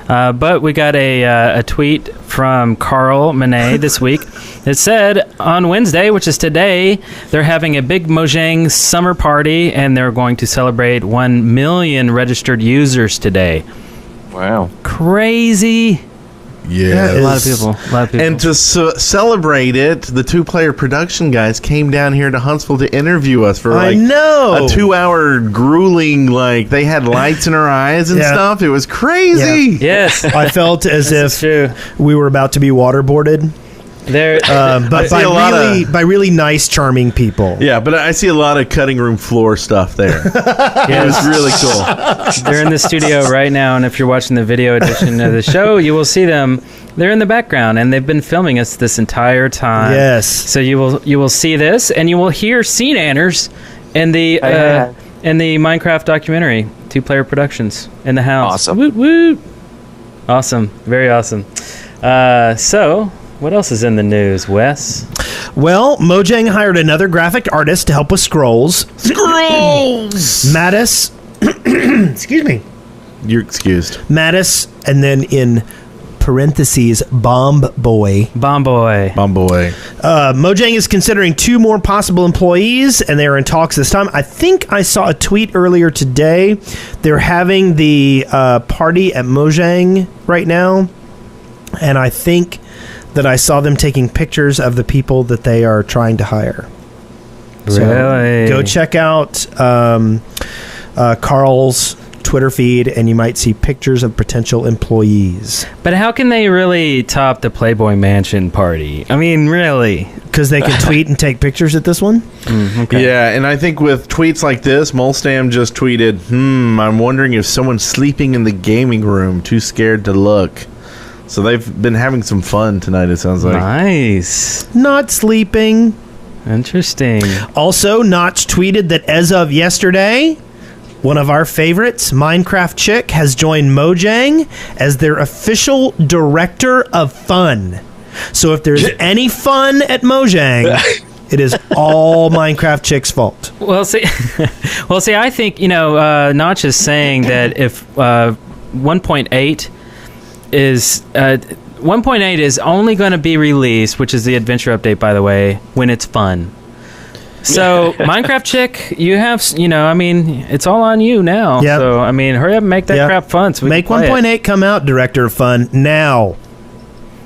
But we got a tweet from Carl Monet this week. It said on Wednesday, which is today, they're having a big Mojang summer party, and they're going to celebrate 1 million registered users today. Wow. Crazy. Yeah, a lot of people. And to celebrate it, the 2-player production guys came down here to Huntsville to interview us for a 2-hour grueling, they had lights in our eyes and stuff. It was crazy. Yeah. Yes. I felt as if we were about to be waterboarded. But by really nice, charming people. Yeah, but I see a lot of cutting room floor stuff there. It was really cool. They're in the studio right now, and if you're watching the video edition of the show, you will see them. They're in the background, and they've been filming us this entire time. Yes. So you will see this, and you will hear SeaNanners in the Minecraft documentary, 2-player productions in the house. Awesome. Woot woot. Awesome. Very awesome. So. What else is in the news, Wes? Well, Mojang hired another graphic artist to help with scrolls. Mattis. Excuse me. You're excused. Mattis, and then in parentheses, Bomb Boy. Mojang is considering 2 more possible employees, and they're in talks this time. I think I saw a tweet earlier today. They're having the party at Mojang right now, and I think that I saw them taking pictures of the people that they are trying to hire. Really? So go check out Carl's Twitter feed, and you might see pictures of potential employees. But how can they really top the Playboy Mansion party? I mean, really? Because they can tweet and take pictures at this one? Okay. Yeah, and I think with tweets like this, Molstam just tweeted, I'm wondering if someone's sleeping in the gaming room, too scared to look. So they've been having some fun tonight, it sounds like. Nice. Not sleeping. Interesting. Also, Notch tweeted that as of yesterday, one of our favorites, Minecraft Chick, has joined Mojang as their official director of fun. So if there's any fun at Mojang, it is all Minecraft Chick's fault. Well, see, I think, Notch is saying that if 1.8 is 1.8 is only going to be released, which is the adventure update, by the way, when it's fun. So Minecraft Chick, you have, it's all on you now. Yep. So hurry up and make that crap fun. So we make can play 1.8 come out, director of fun, now.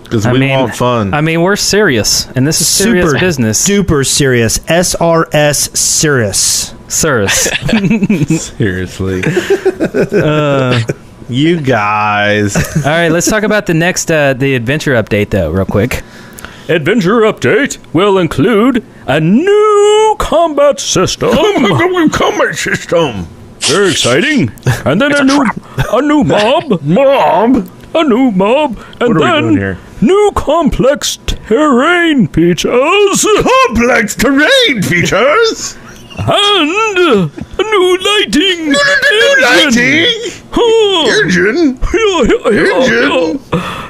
Because we want fun. We're serious, and this is serious business. Duper serious. SRS serious. Seriously. You guys. All right, let's talk about the next, the adventure update, though, real quick. Adventure update will include a new combat system. Very exciting. And then a new mob, and then new complex terrain features. And a new lighting. Engine.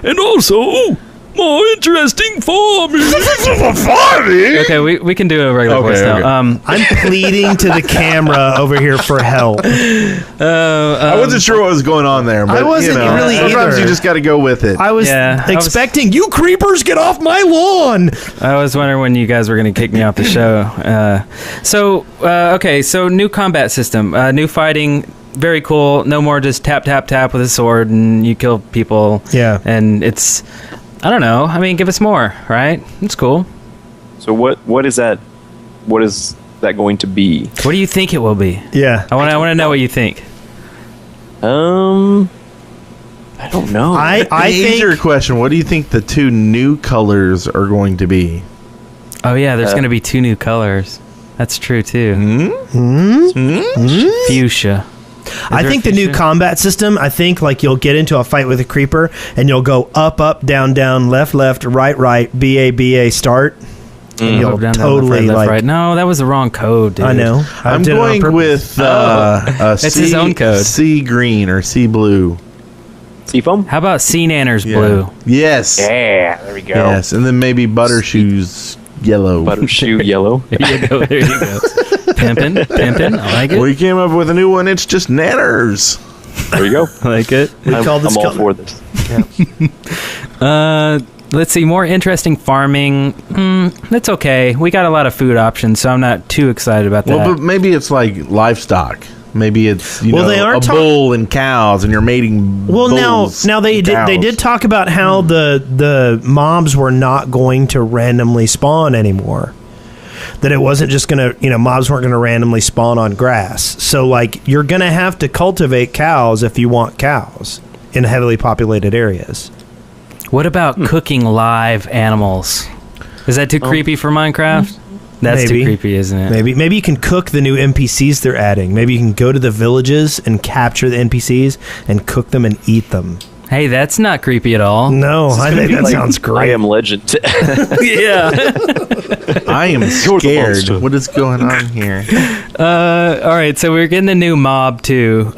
And also more interesting farming. Okay, we can do a regular voice now. I'm pleading to the camera over here for help. I wasn't sure what was going on there. But, I wasn't really sometimes either. you just got to go with it. I was expecting, you creepers, get off my lawn. I was wondering when you guys were going to kick me off the show. So new combat system, new fighting. Very cool. No more just tap, tap, tap with a sword and you kill people. Yeah. And it's, I don't know. Give us more, right? It's cool. So what is that? What is that going to be? What do you think it will be? Yeah. I want to know what you think. I don't know. I Easier think question. What do you think the 2 new colors are going to be? Oh yeah, there's going to be 2 new colors. That's true too. Fuchsia. I think the new combat system, I think like you'll get into a fight with a creeper and you'll go up, up, down, down, left, left, right, right, BA, BA, start. And you'll Down, totally left, like. right. No, that was the wrong code, dude. I know. I'm going with It's his own code. sea green or sea blue. Seafoam? How about SeaNanners blue? Yes. Yeah, there we go. Yes, and then maybe Buttershoes yellow. Buttershoe yellow. There you go. There you go. Pimpin'. I like it. We came up with a new one. It's just Nanners. There you go. I like it. I'm all color. for this. Let's see. More interesting farming. That's okay. We got a lot of food options, so I'm not too excited about that. Well, but maybe it's like livestock. Maybe it's They are a bull and cows, and you're mating. Well, bulls now they and did cows. talk about how the mobs were not going to randomly spawn anymore. That it wasn't just gonna, mobs weren't gonna randomly spawn on grass. So like you're gonna have to cultivate cows if you want cows in heavily populated areas. What about cooking live animals? Is that too creepy for Minecraft? That's Maybe. too creepy, isn't it? Maybe you can cook the new NPCs they're adding. Maybe you can go to the villages and capture the NPCs and cook them and eat them. Hey, that's not creepy at all. No, I think that sounds I great. Am Legend. Yeah. I am scared. What is going on here? All right, so we're getting the new mob too.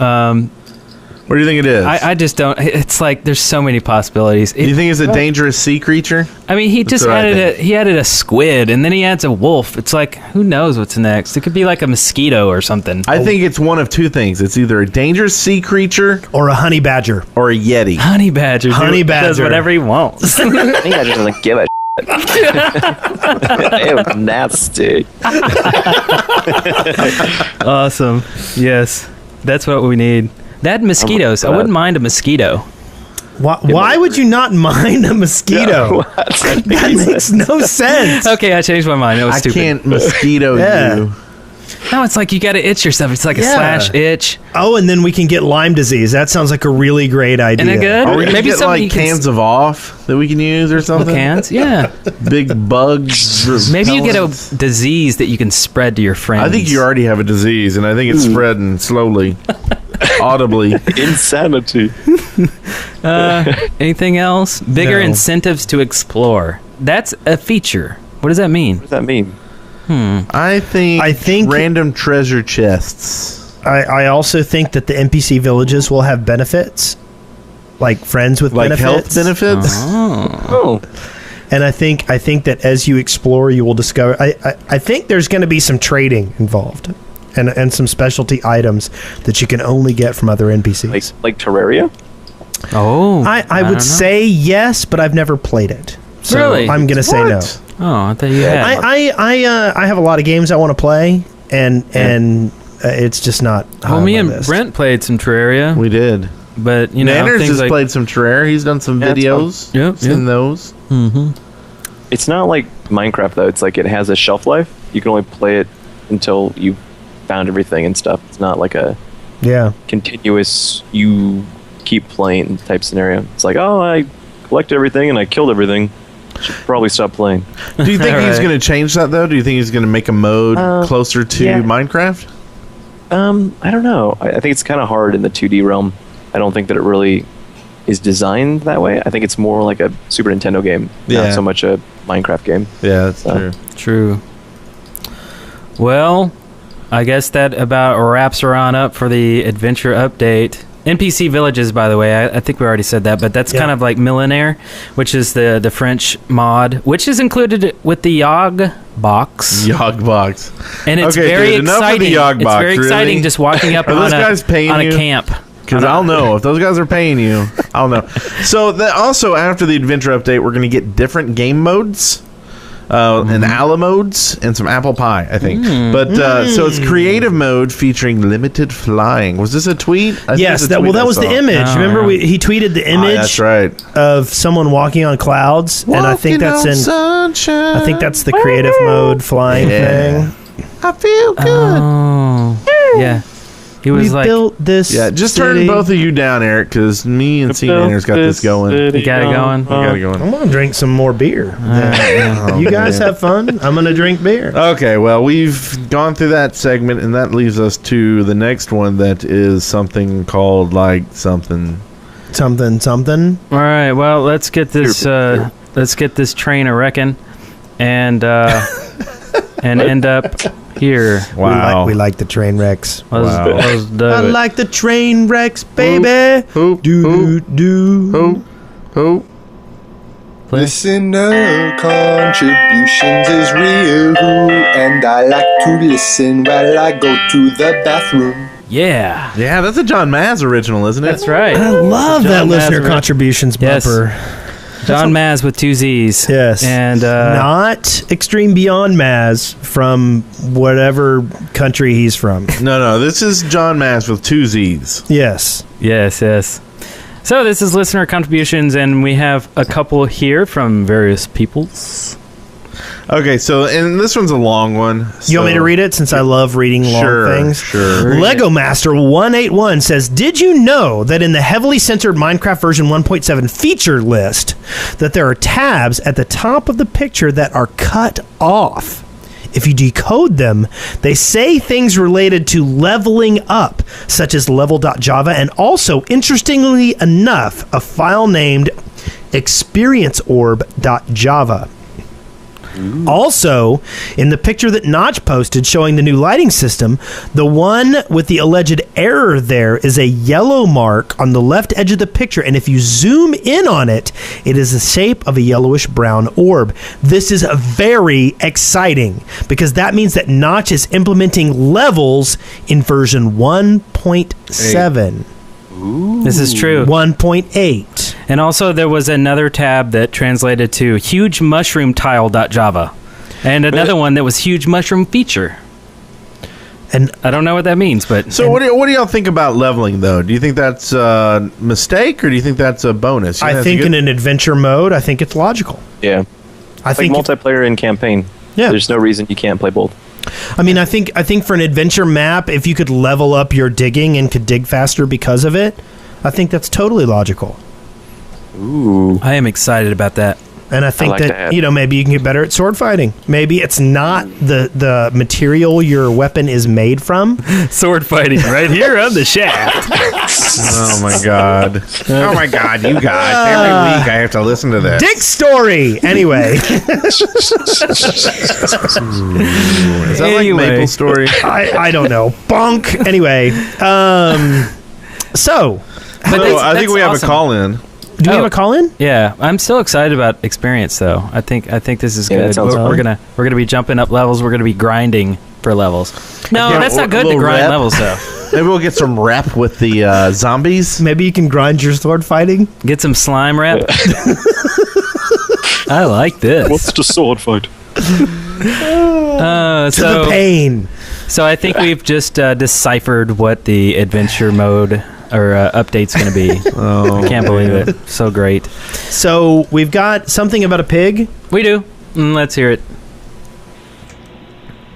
What do you think it is? I just don't. It's like there's so many possibilities. do you think it's a dangerous sea creature? I mean, he just what I added a squid, and then he adds a wolf. It's like, who knows what's next? It could be like a mosquito or something. I think it's one of 2 things. It's either a dangerous sea creature Or a honey badger. or a yeti. Honey badger. Honey Does badger. whatever he wants. I think I just doesn't give a Ew, nasty. Awesome. Yes, that's what we need. That mosquitoes. I wouldn't mind a mosquito. Why would you not mind a mosquito? That makes no sense. Okay, I changed my mind. That was I stupid. can't mosquito Yeah. you. No, it's like you got to itch yourself. It's like a Yeah. slash itch. Oh, and then we can get Lyme disease. That sounds like a really great idea. Isn't it good? Or we can Maybe get something you like can cans of off that we can use or something. cans. Yeah. Big bugs. Maybe you get repellents. a disease that you can spread to your friends. I think you already have a disease, and I think it's spreading slowly, audibly. Insanity. Anything else? Bigger No. incentives to explore. That's a feature. What does that mean? What does that mean? I think random treasure chests. I also think that the NPC villages will have benefits, like friends with Like benefits. health benefits? Oh. And I think that as you explore, you will discover. I think there's going to be some trading involved, and some specialty items that you can only get from other NPCs. Like Terraria? Oh. I don't would know. say yes, but I've never played it. So Really? I'm going to say no. Oh, I thought you had. I have a lot of games I want to play, and it's just not. high Well, on me my and list. Brent played some Terraria, We did. but you know, Nanners things has like played some Terraria. He's done some Yeah, it's videos. fun. Yep, Seen those. It's not like Minecraft, though. It's like it has a shelf life. You can only play it until you've found everything and stuff. It's not like a Yeah. continuous, you keep playing type scenario. It's like, oh, I collected everything and I killed everything. Should probably stop playing. Do you think he's Right. going to change that, though? Do you think he's going to make a mode closer to yeah. Minecraft? I don't know. I think it's kind of hard in the 2D realm. I don't think that it really is designed that way. I think it's more like a Super Nintendo game, Yeah. not so much a Minecraft game. Yeah, that's true. True. Well, I guess that about wraps her on up for the adventure update. NPC Villages, by the way, I think we already said that, but that's kind of like Millénaire, which is the French mod, which is included with the Yog box. Yog box. And it's Okay, very dude, enough with the exciting. Yog It's box, very really? exciting just walking up Are on those guys paying a you? camp. Because I'll know. If those guys are paying you, I'll know. So also, after the adventure update, we're going to get different game modes. And Ala modes and some apple pie, I think. But so it's creative mode featuring limited flying. Was this a tweet? I think Yes, it's a that tweet I was the saw. image. Oh, Remember, yeah. he tweeted the image That's right. of someone walking on clouds, and I think Walking that's on in. sunshine. I think that's the creative mode flying Yeah. thing. I feel good. Oh, yeah. He was We like, built this. Yeah, just city. turn both of you down, Eric, because me and SeaNanners got this going. you got it going. We got it going. I'm gonna drink some more beer. Oh, You guys man. have fun. I'm gonna drink beer. Okay, well, we've gone through that segment, and that leaves us to the next one that is something called, like, something. Something. All right, well, let's get this train a wrecking, and end up here. Wow. We like the train wrecks. Let's do I it. like the train wrecks, baby. Hoop, Do do. hoop, hoop. Listener contributions is real, and I like to listen while I go to the bathroom. Yeah, Yeah, that's a John Maz original, isn't it? that's right. I love John that listener Nazareth. contributions Yes. bumper. John Maz with 2 Z's. Yes. And Not Extreme Beyond Maz from whatever country he's from. No, this is John Maz with 2 Z's. Yes. yes. So this is listener contributions, and we have a couple here from various peoples. Okay, so, and this one's a long one. You want me to read it since I love reading long things? Sure. Lego Master 181 says, "Did you know that in the heavily censored Minecraft version 1.7 feature list that there are tabs at the top of the picture that are cut off? If you decode them, they say things related to leveling up, such as level.java, and also, interestingly enough, a file named experienceorb.java. Also, in the picture that Notch posted showing the new lighting system, the one with the alleged error there is a yellow mark on the left edge of the picture, and if you zoom in on it, it is the shape of a yellowish brown orb. This is very exciting because that means that Notch is implementing levels in version 1.7. This is true. 1.8. And also there was another tab that translated to huge mushroom tile.java. And another one that was huge mushroom feature. And I don't know what that means, but So what do y'all think about leveling, though? Do you think that's a mistake, or do you think that's a bonus? You I think in an adventure mode, I think it's logical. Yeah. I Like think multiplayer and campaign. Yeah. There's no reason you can't play both. I mean, I think for an adventure map, if you could level up your digging and could dig faster because of it, I think that's totally logical. Ooh. I am excited about that. And I think like that. maybe you can get better at sword fighting. Maybe it's not the material your weapon is made from. Sword fighting right here on the shaft. Oh my god! Oh my god! You guys! Every week I have to listen to this. Dick story. Anyway, Is that like Anyway. Maple Story? I don't know. Bonk. Anyway, so I think we have awesome. a call in. do we Oh. have a call in? Yeah, I'm still excited about experience though. I think this is Yeah, good. that sounds We're fun. gonna be jumping up levels. We're gonna be grinding for levels. No, Yeah, that's not good to little grind rep. levels though. Maybe we'll get some rep with the zombies. Maybe you can grind your sword fighting. Get some slime rep. I like this. the sword fight? To the pain. So I think we've just deciphered what the adventure mode or update's going to be. Oh, I can't believe it. So great. So we've got something about a pig. We do. Let's hear it.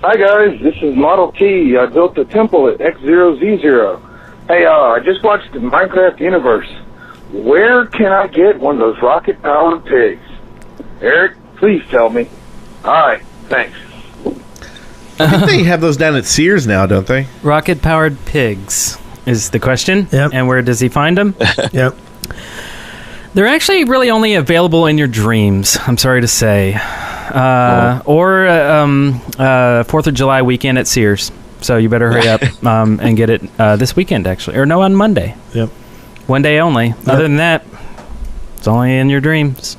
Hi guys, this is Model T. I built a temple at X0Z0. Hey, I just watched the Minecraft universe. Where can I get one of those rocket-powered pigs? Eric, please tell me. Alright, thanks. I think they have those down at Sears now, don't they? Rocket powered pigs is the question. Yep. And where does he find them? Yep. They're actually really only available in your dreams, I'm sorry to say. Or 4th of July weekend at Sears. So you better hurry up and get it this weekend, actually. Or no, on Monday. Yep. One day only. Other than that, it's only in your dreams.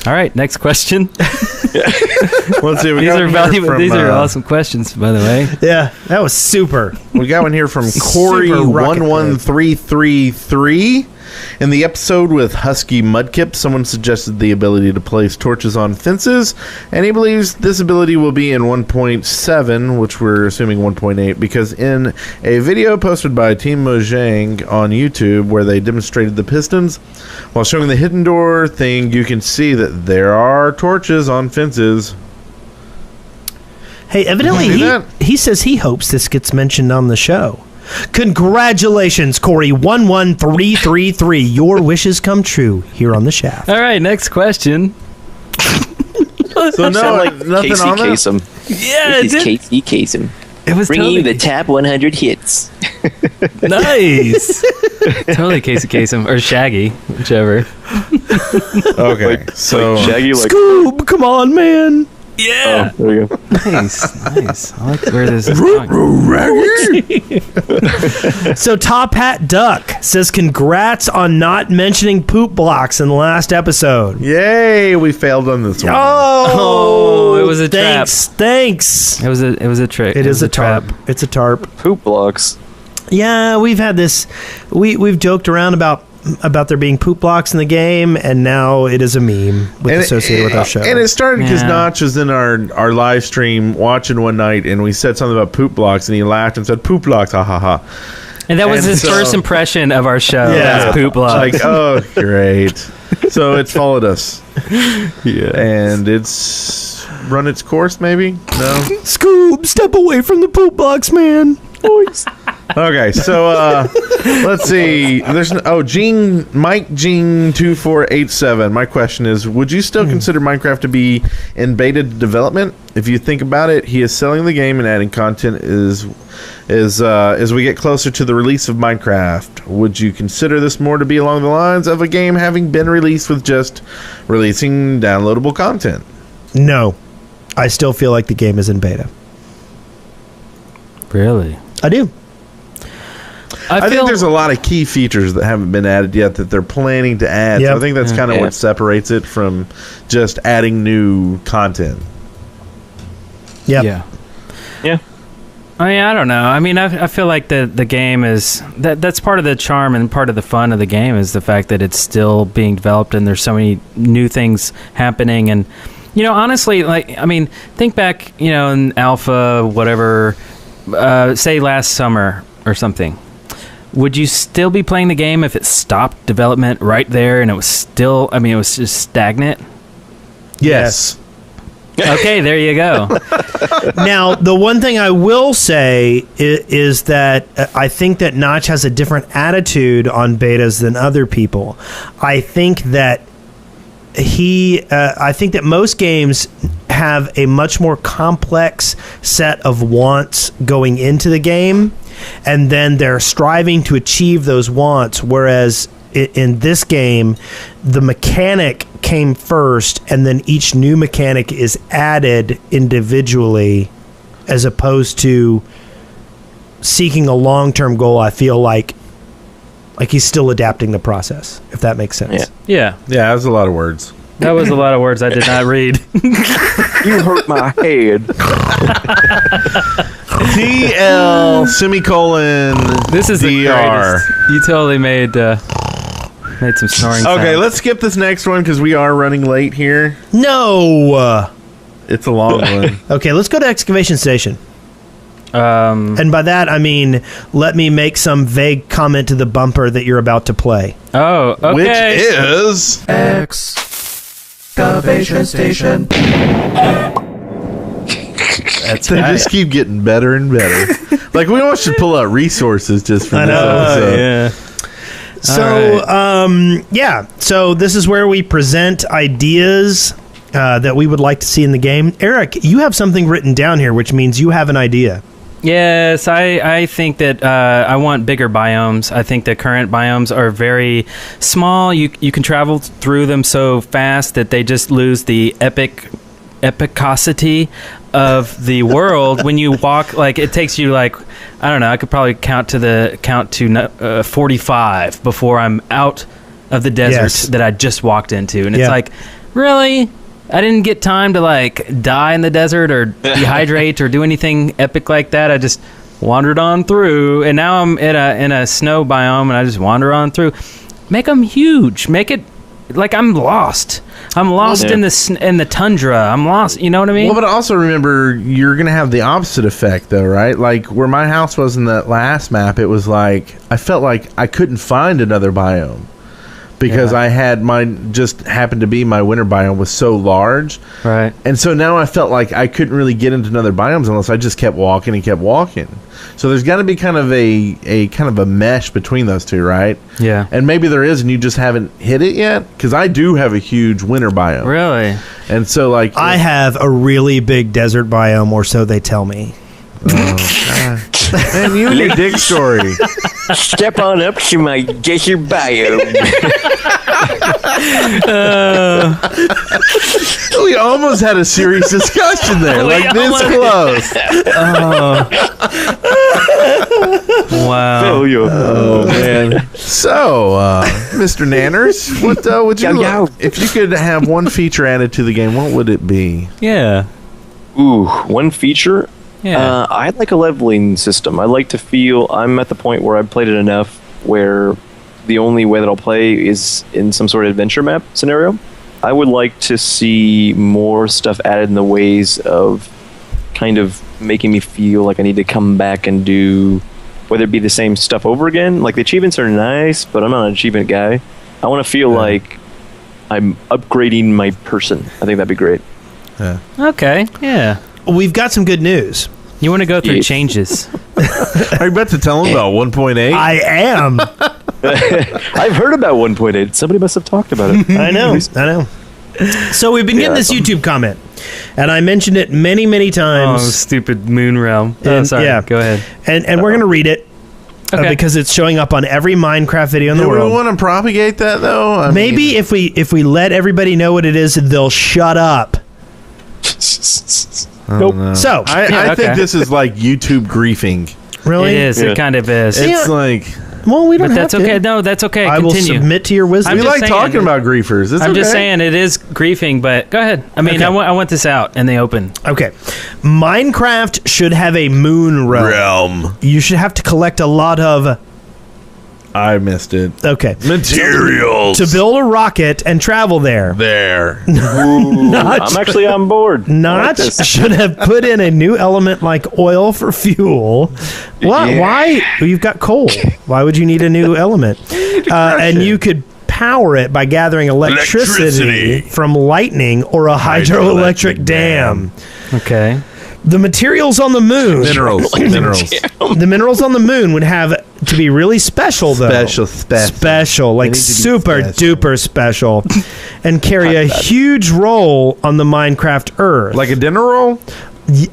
All right, next question. Let's see. These are valuable. These are awesome questions, by the way. Yeah, that was super. We got one here from Corey Super rocket 11333. In the episode with Husky Mudkip, someone suggested the ability to place torches on fences, and he believes this ability will be in 1.7, which we're assuming 1.8, because in a video posted by Team Mojang on YouTube where they demonstrated the pistons, while showing the hidden door thing, you can see that there are torches on fences. Hey, evidently he says he hopes this gets mentioned on the show. Congratulations, Corey11333. Your wishes come true here on the Shaft. All right, next question. So no, like nothing Casey on that? Kasem. Yeah, This is Casey Kasem. It was Bringing you totally, the top 100 hits. nice. Totally Casey Kasem or Shaggy, whichever. Okay, so Shaggy, like, Scoob, come on, man. Yeah. there you go. Nice. I like where this is going. So Top Hat Duck says, congrats on not mentioning poop blocks in the last episode. yay, we failed on this one. Oh, it was a trap. Thanks. It was a trick. It is a trap. tarp. It's a tarp. Poop blocks. Yeah, we've had this. We've joked around about there being poop blocks in the game, and now it is a meme associated with our show. And it started because Yeah. Notch was in our live stream watching one night, and we said something about poop blocks, and he laughed and said, poop blocks, ha ha ha. And that was And his so- first impression of our show. Yeah. Was poop blocks. Like, oh, great. So it's followed us. Yeah. And it's run its course, maybe? No? Scoob, step away from the poop blocks, man. Okay, so let's see. There's Mike Gene 2487. My question is, would you still consider Minecraft to be in beta development? If you think about it, he is selling the game and adding content as we get closer to the release of Minecraft. Would you consider this more to be along the lines of a game having been released with just releasing downloadable content? No, I still feel like the game is in beta. Really? I do. I think there's a lot of key features that haven't been added yet that they're planning to add. Yep. So I think that's kind of what separates it from just adding new content. Yep. Yeah. Yeah. I mean, I don't know. I mean, I feel like the game is that's part of the charm and part of the fun of the game is the fact that it's still being developed and there's so many new things happening. And honestly, like, I mean, think back, in alpha, whatever, say last summer or something. Would you still be playing the game if it stopped development right there and it was still, I mean, it was just stagnant? Yes. Okay, there you go. Now, the one thing I will say is that I think that Notch has a different attitude on betas than other people. I think that I think that most games have a much more complex set of wants going into the game, and then they're striving to achieve those wants, whereas in this game, the mechanic came first, and then each new mechanic is added individually, as opposed to seeking a long-term goal. I feel like he's still adapting the process, if that makes sense. Yeah. Yeah, that was a lot of words. That was a lot of words I did not read. You hurt my head. TL semicolon This is the DR. greatest. You totally made some snoring sounds. Okay, let's skip this next one because we are running late here. No. It's a long one. Okay, let's go to Excavation Station. And by that, I mean, let me make some vague comment to the bumper that you're about to play. Oh, okay. Which is... Excavation Station. They just keep getting better and better. Like, we almost should pull out resources just for this episode. Yeah. So, so this is where we present ideas that we would like to see in the game. Eric, you have something written down here, which means you have an idea. Yes, I think that I want bigger biomes. I think the current biomes are very small. You can travel through them so fast that they just lose the epicosity of the world. When you walk, like, it takes you, like, I don't know, I could probably count to 45 before I'm out of the desert that I just walked into. And it's like, really? I didn't get time to, like, die in the desert or dehydrate or do anything epic like that. I just wandered on through, and now I'm in a snow biome, and I just wander on through. Make them huge. Make it like I'm lost. I'm lost in the tundra. I'm lost. You know what I mean? Well, but also remember, you're going to have the opposite effect, though, right? Like, where my house was in that last map, it was like, I felt like I couldn't find another biome. because I had mine just happened to be my winter biome was so large. Right. And so now I felt like I couldn't really get into another biomes unless I just kept walking and kept walking. So there's got to be kind of a kind of a mesh between those two, right? Yeah. And maybe there is, and you just haven't hit it yet. Because I do have a huge winter biome. Really? And so, like, I have a really big desert biome, or so they tell me. Man, you and your dick story. Step on up to my desert biome. We almost had a serious discussion there, like this close. Wow. Oh man. So, Mr. Nanners, what would you if you could have one feature added to the game? What would it be? Yeah. Ooh, one feature. Yeah. I'd like a leveling system. I like to feel I'm at the point where I've played it enough where the only way that I'll play is in some sort of adventure map scenario. I would like to see more stuff added in the ways of kind of making me feel like I need to come back and do, whether it be the same stuff over again. Like, the achievements are nice, but I'm not an achievement guy. I want to feel like I'm upgrading my person. I think that'd be great. Okay. Yeah. We've got some good news. You want to go through changes? Are you about to tell them about 1.8? I am. I've heard about 1.8. Somebody must have talked about it. I know. So we've been getting this YouTube comment, and I mentioned it many, many times. Oh, stupid moon realm. Oh, sorry. Yeah. Go ahead. And we're going to read it because it's showing up on every Minecraft video in the world. Do we want to propagate that, though? Maybe if we let everybody know what it is, they'll shut up. Nope. So I think this is like YouTube griefing. Really? It is. It kind of is. It's like... Well, we don't But have that's to. okay. No, that's okay. I will submit to your wisdom. We like talking about griefers. It's I'm okay. just saying it is griefing, but go ahead. I mean, I want this out in the open. Okay. Minecraft should have a moon realm. You should have to collect a lot of... I missed it. Okay. Materials. To build a rocket and travel there. I'm actually on board. Notch should have put in a new element like oil for fuel. What? Yeah. Why? You've got coal. Why would you need a new element? And you could power it by gathering electricity from lightning or a hydroelectric dam. Okay. The materials on the moon. Minerals. The minerals on the moon would have to be really special, though. Special. Like super duper special. And carry a huge role on the Minecraft Earth. Like a dinner roll?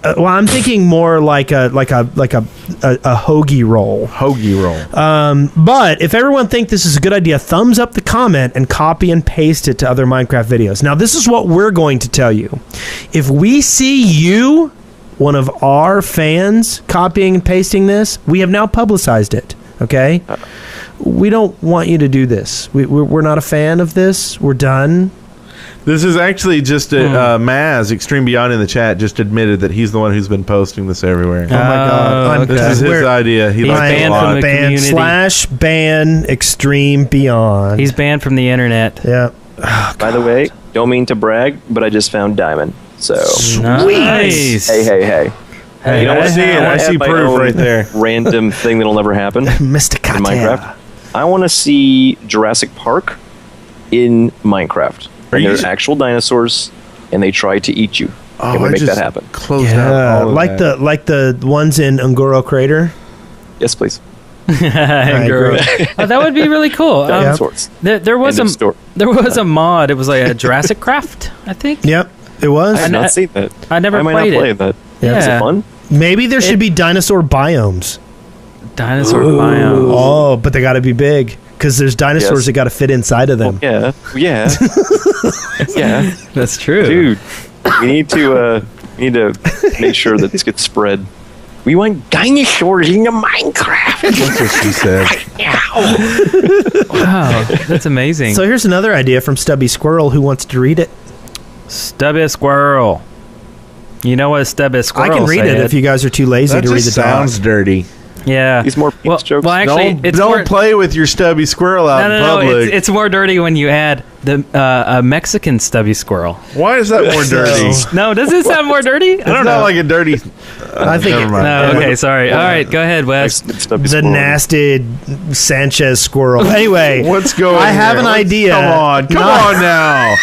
Well, I'm thinking more like a hoagie roll. Hoagie roll. But if everyone thinks this is a good idea, thumbs up the comment and copy and paste it to other Minecraft videos. Now, this is what we're going to tell you. If we see you, one of our fans, copying and pasting this, we have now publicized it. Okay? We don't want you to do this. We're not a fan of this. We're done. This is actually just Maz, Extreme Beyond in the chat, just admitted that he's the one who's been posting this everywhere. Oh my God. This is his idea. He's banned from the community. /ban Extreme Beyond. He's banned from the internet. Yeah. By the way, don't mean to brag, but I just found diamond. So Nice. Hey. You know what? I see proof right there. Random thing that'll never happen in Minecraft. I want to see Jurassic Park in Minecraft. And there's actual dinosaurs, and they try to eat you. Can we make that happen? Like the ones in Ngoro Crater. Yes, please. That would be really cool. There was a mod. It was like a Jurassic Craft, I think. Yep, it was. I have not seen that. I never played it. That. Yeah. Is it fun? Maybe there should be dinosaur biomes. Dinosaur biomes. Oh, but they got to be big because there's dinosaurs that got to fit inside of them. Yeah. That's true, dude. We need to make sure that this gets spread. We want dinosaurs in the Minecraft. That's what she said. Wow, that's amazing. So here's another idea from Stubby Squirrel who wants to read it. Stubby Squirrel. You know what Stubby Squirrel I can read it if you guys are too lazy to read the sounds dirty. Yeah. These more penis jokes. Well, actually, don't play with your Stubby Squirrel out in public. It's more dirty when you add a Mexican stubby squirrel. Why is that more dirty? No, does it sound more dirty? I don't It's know. not like a dirty. I think never mind. No, okay, sorry. All right, go ahead, Wes. the nasty Sanchez squirrel. Anyway, What's going on? I have an idea. Come on now.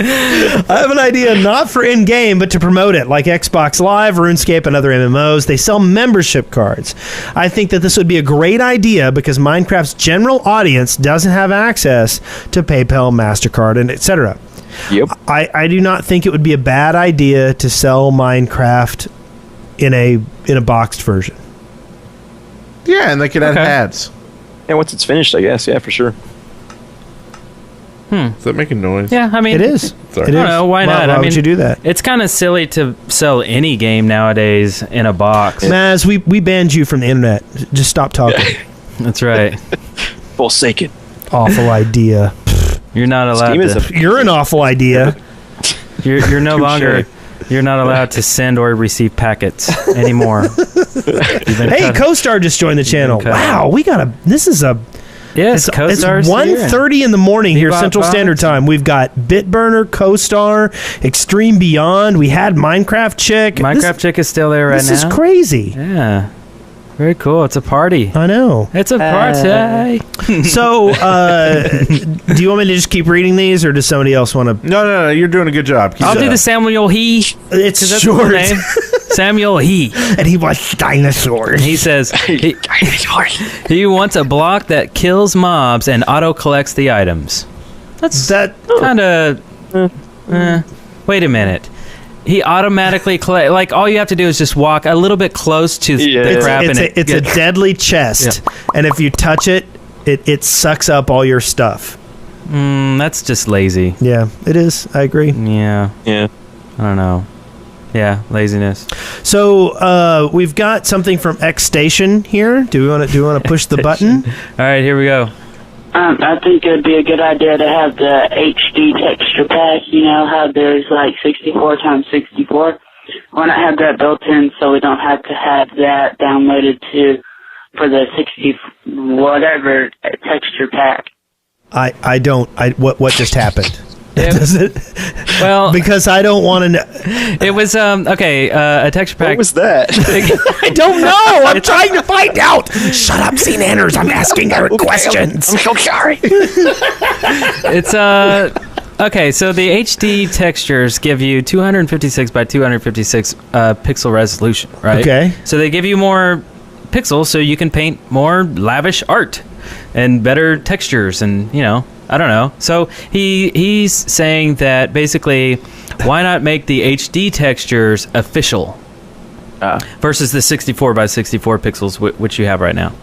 I have an idea not for in-game, but to promote it, like Xbox Live, RuneScape, and other MMOs. They sell membership cards. I think that this would be a great idea because Minecraft's general audience doesn't have access to PayPal, MasterCard, and etc. Yep. I do not think it would be a bad idea to sell Minecraft in a boxed version. Yeah, and they could add ads. Yeah, once it's finished, I guess. Yeah, for sure. Is that making noise? Yeah, I mean, It is. Sorry. It I is. don't know, why not? Why I would mean, you do that? It's kind of silly to sell any game nowadays in a box. Maz, we banned you from the internet. Just stop talking. That's right. Forsaken. Awful idea. You're not allowed Steam is to. a You're an awful idea. You're no longer. You're not allowed to send or receive packets anymore. Hey, CoStar just joined the channel. cut Wow, we got a. This is a. Yes, It's CoStar's here. 1:30 in the morning here, Bebop Central Box. Standard Time. We've got Bitburner, CoStar, Extreme Beyond. We had Minecraft Chick. Minecraft Chick is still there right This now. is crazy. Yeah. Very cool. It's a party. I know. It's a party. So, do you want me to just keep reading these, or does somebody else want to? No. You're doing a good job. Keep I'll it do up. the Samuel He. It's 'Cause that's his short. name. Samuel He. And he wants dinosaurs. He says he wants a block that kills mobs and auto collects the items. That's That kind of. Wait a minute. He automatically collect. Like all you have to do is just walk a little bit close to the crap, and it's a deadly chest, and if you touch it, it sucks up all your stuff. That's just lazy. Yeah, it is. I agree. Yeah. Yeah. I don't know. Yeah, laziness. So we've got something from X Station here. Do we want to push the button? All right, here we go. I think it'd be a good idea to have the HD texture pack, you know, how there's like 64 times 64. Why not have that built in so we don't have to have that downloaded for the 60 whatever texture pack? I don't. What just happened? Does it? Well, because I don't want to know. It was a texture pack. What was that? I don't know. I'm trying to find out. Shut up, SeaNanners. I'm asking her questions. I'm so sorry. It's okay. So the HD textures give you 256 by 256 pixel resolution, right? Okay. So they give you more pixels, so you can paint more lavish art and better textures, and I don't know. So he's saying that basically, why not make the HD textures official versus the 64 by 64 pixels which you have right now?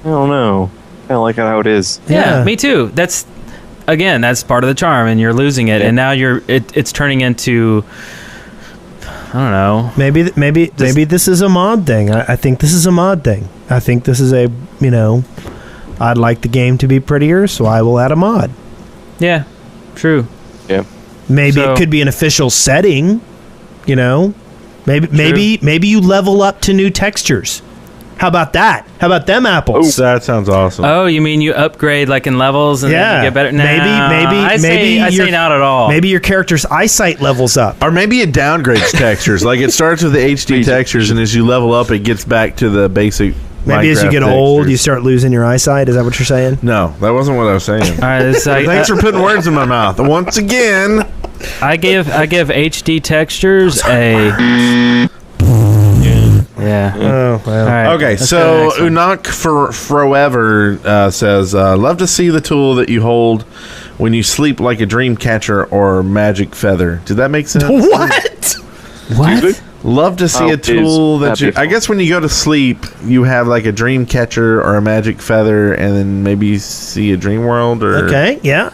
I don't know. I don't like how it is. Yeah, me too. That's part of the charm, and you're losing it, and now it's turning into, I don't know. Maybe this is a mod thing. I think this is a mod thing. I think this is I'd like the game to be prettier, so I will add a mod. Yeah, true. Yeah. Maybe it could be an official setting, Maybe you level up to new textures. How about that? How about them apples? That sounds awesome. Oh, you mean you upgrade like in levels and then you get better? Nah, I say not at all. Maybe your character's eyesight levels up. Or maybe it downgrades textures. Like it starts with the HD textures, and as you level up, it gets back to the basic. Maybe as you get old, you start losing your eyesight. Is that what you're saying? No, that wasn't what I was saying. All right, thanks for putting words in my mouth. Once again, I give HD textures a. Yeah. Oh, well. Right, okay, so Unak Forever says, love to see the tool that you hold when you sleep like a dream catcher or magic feather. Did that make sense? What? Love to see a tool that you... I guess when you go to sleep, you have like a dream catcher or a magic feather, and then maybe you see a dream world or... Okay, yeah.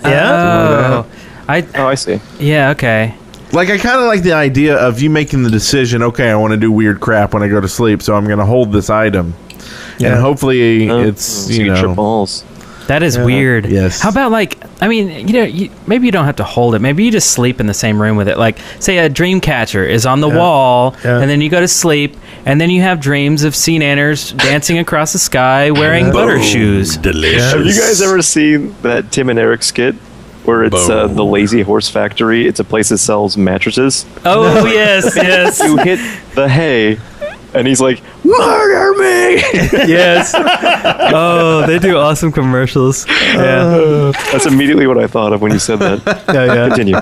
I see. Yeah, okay. Like, I kind of like the idea of you making the decision, okay, I want to do weird crap when I go to sleep, so I'm going to hold this item. Yeah. And hopefully it's, trip balls. That is weird. Yes. How about maybe you don't have to hold it. Maybe you just sleep in the same room with it. Like, say a dream catcher is on the wall, and then you go to sleep, And then you have dreams of SeaNanners dancing across the sky wearing butter shoes. Delicious. Have you guys ever seen that Tim and Eric skit where it's the Lazy Horse Factory? It's a place that sells mattresses. Oh, yes, yes. You hit the hay, and he's like, "Murder me!" Yes. Oh, they do awesome commercials. Yeah. That's immediately what I thought of when you said that. Yeah. Continue.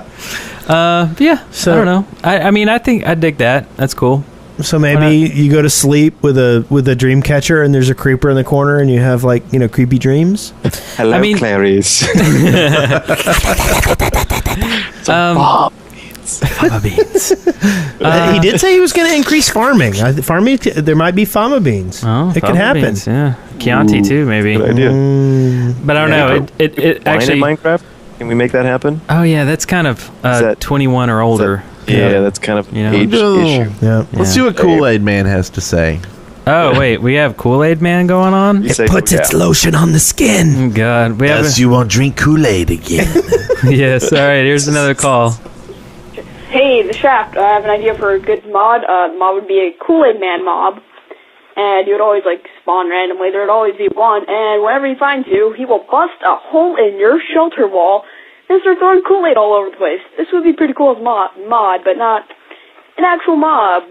Yeah. So, I don't know. I mean, I think I dig that. That's cool. So maybe you go to sleep with a dream catcher, and there's a creeper in the corner, and you have creepy dreams. Hello, Clarice. Fama beans. He did say he was going to increase farming. Farming, there might be fama beans. Oh, it could happen. Beans, yeah, Chianti too, maybe. Good idea. But I don't know. It actually Minecraft. Can we make that happen? Oh yeah, that's kind of 21 or older. That's kind of age issue. Yeah. Let's see what Kool-Aid Man has to say. Oh wait, we have Kool-Aid Man going on. It puts its lotion on the skin. Oh, God, we have. You won't drink Kool-Aid again. Yes. All right. Here's another call. Hey, the Shaft. I have an idea for a good mod. The mod would be a Kool-Aid Man mob, and you would always spawn randomly. There would always be one, and whenever he finds you, he will bust a hole in your shelter wall and start throwing Kool-Aid all over the place. This would be pretty cool as mod, but not an actual mob,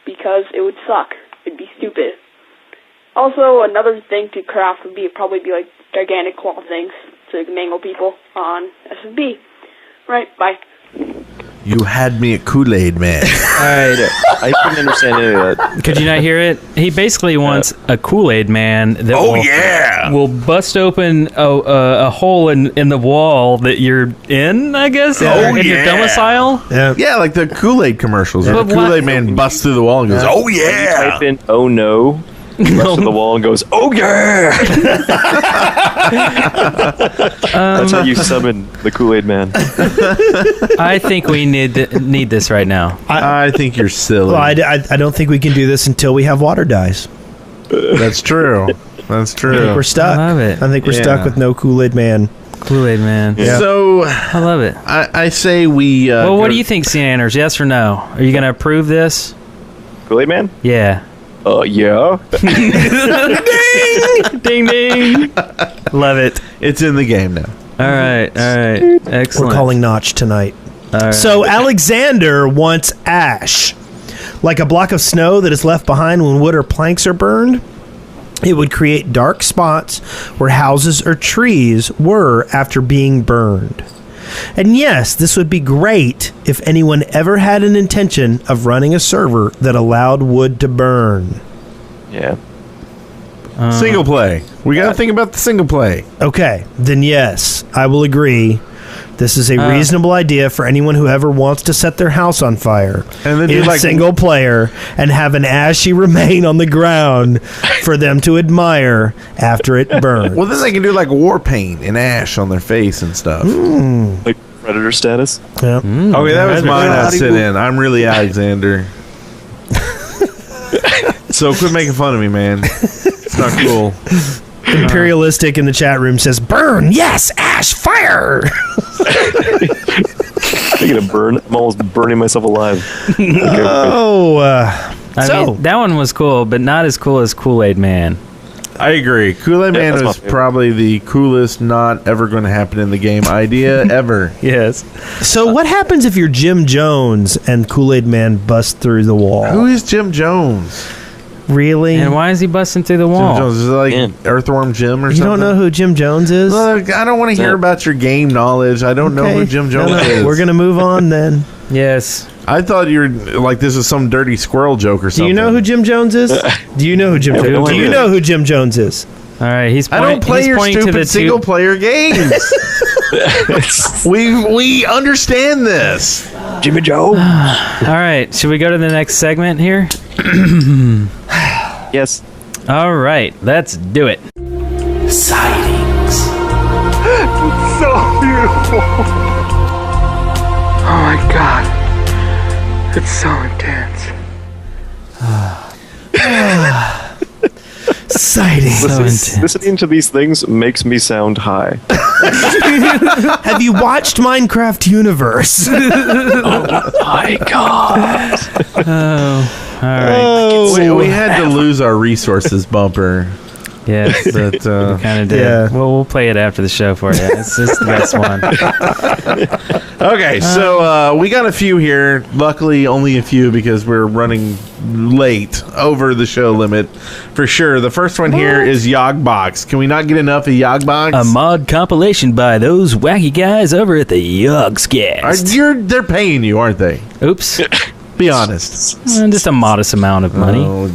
because it would suck. It'd be stupid. Also, another thing to craft would probably be gigantic claw things to mangle people on SFB. Right, bye. You had me at Kool-Aid Man. All right. I couldn't understand any of that. Could you not hear it? He basically wants a Kool-Aid Man that will bust open a hole in the wall that you're in, I guess, in your domicile. Yeah, like the Kool-Aid commercials. The Kool-Aid Man busts through the wall and goes, "Oh yeah!" You type in "Oh no," runs to the wall and goes, "Oh yeah!" That's how you summon the Kool-Aid Man. I think we need this right now. I think you're silly. Well, I don't think we can do this until we have water dyes. That's true. That's true. I think we're stuck. I love it. I think we're stuck with no Kool-Aid Man. Kool-Aid Man. Yeah. So I love it. I say we. Well, what do you think, SeaNanners? Yes or no? Are you going to approve this? Kool-Aid Man? Yeah. Yeah. Ding, ding. Love it. It's in the game now. All right. Excellent. We're calling Notch tonight. All right. So Alexander wants ash, like a block of snow that is left behind when wood or planks are burned. It would create dark spots where houses or trees were after being burned. And yes, this would be great if anyone ever had an intention of running a server that allowed wood to burn. Yeah. Single play. We got to think about the single play. Okay, then yes, I will agree. This is a reasonable idea for anyone who ever wants to set their house on fire. And then in do single player and have an ashy remain on the ground for them to admire after it burns. Well, then they can do war paint and ash on their face and stuff. Like Predator status? Yeah. Okay, that was mine. I sit in. I'm really Alexander. So quit making fun of me, man. It's not cool. Imperialistic in the chat room says, "Burn, yes, ash, fire." Speaking of burn, I'm almost burning myself alive. I mean, that one was cool, but not as cool as Kool-Aid Man. I agree. Kool-Aid Man is probably the coolest not ever going to happen in the game idea ever. Yes. So what happens if you're Jim Jones and Kool-Aid Man busts through the wall? Who is Jim Jones? Really? And why is he busting through the wall? Jim Jones is it Earthworm Jim or something? You don't know who Jim Jones is? Look, I don't want to hear about your game knowledge. I don't know who Jim Jones is. We're going to move on then. Yes. I thought you were this is some dirty squirrel joke or something. Do you know who Jim Jones is? Do you know who Jim Jones is? Do you know who Jim Jones is? All right, I don't play your stupid single player games. we understand this. Jimmy Joe. All right, should we go to the next segment here? Yes. All right, let's do it. Sightings. So beautiful. Oh my god. It's so intense. Sightings. Listening to these things makes me sound high. Have you watched Minecraft Universe? Oh my god. All right. Oh, we had to lose our resources bumper. Yes, but we kind of did. Yeah. Well, we'll play it after the show for you. It's the best one. Okay, so we got a few here. Luckily, only a few because we're running late over the show limit for sure. The first one here is Yogbox. Can we not get enough of Yogbox? A mod compilation by those wacky guys over at the Yogscast. They're paying you, aren't they? Oops. Be honest. Just a modest amount of money.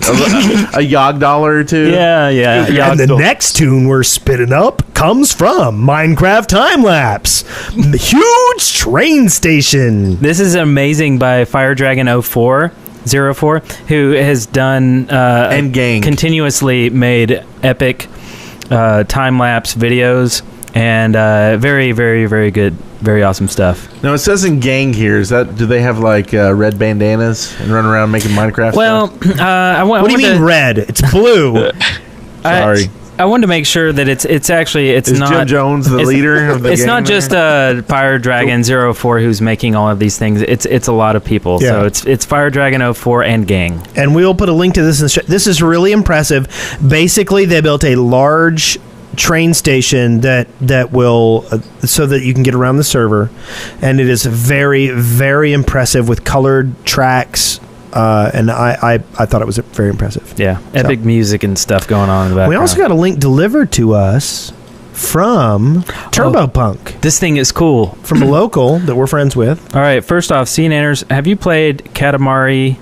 A Yog dollar or two? Yeah. And the next tune we're spitting up comes from Minecraft Time Lapse. Huge train station. This is amazing by Fire Dragon 04, who has done and gang continuously made epic time-lapse videos and very, very, very good. Very awesome stuff. Now it says in gang here. Do they have like red bandanas and run around making Minecraft? Well, what do you mean red? It's blue. Sorry. I wanted to make sure that it's not Jim Jones the leader of the It's gang not just Fire Dragon 04 who's making all of these things. It's a lot of people. Yeah. So it's Fire Dragon 04 and gang. And we'll put a link to this in the show. This is really impressive. Basically, they built a large train station that will so that you can get around the server, and it is very, very impressive with colored tracks, and I thought it was very impressive. Yeah, epic music and stuff going on in the background. We also got a link delivered to us from Turbopunk. This thing is cool. From a local that we're friends with. All right, first off, SeaNanners, have you played Katamari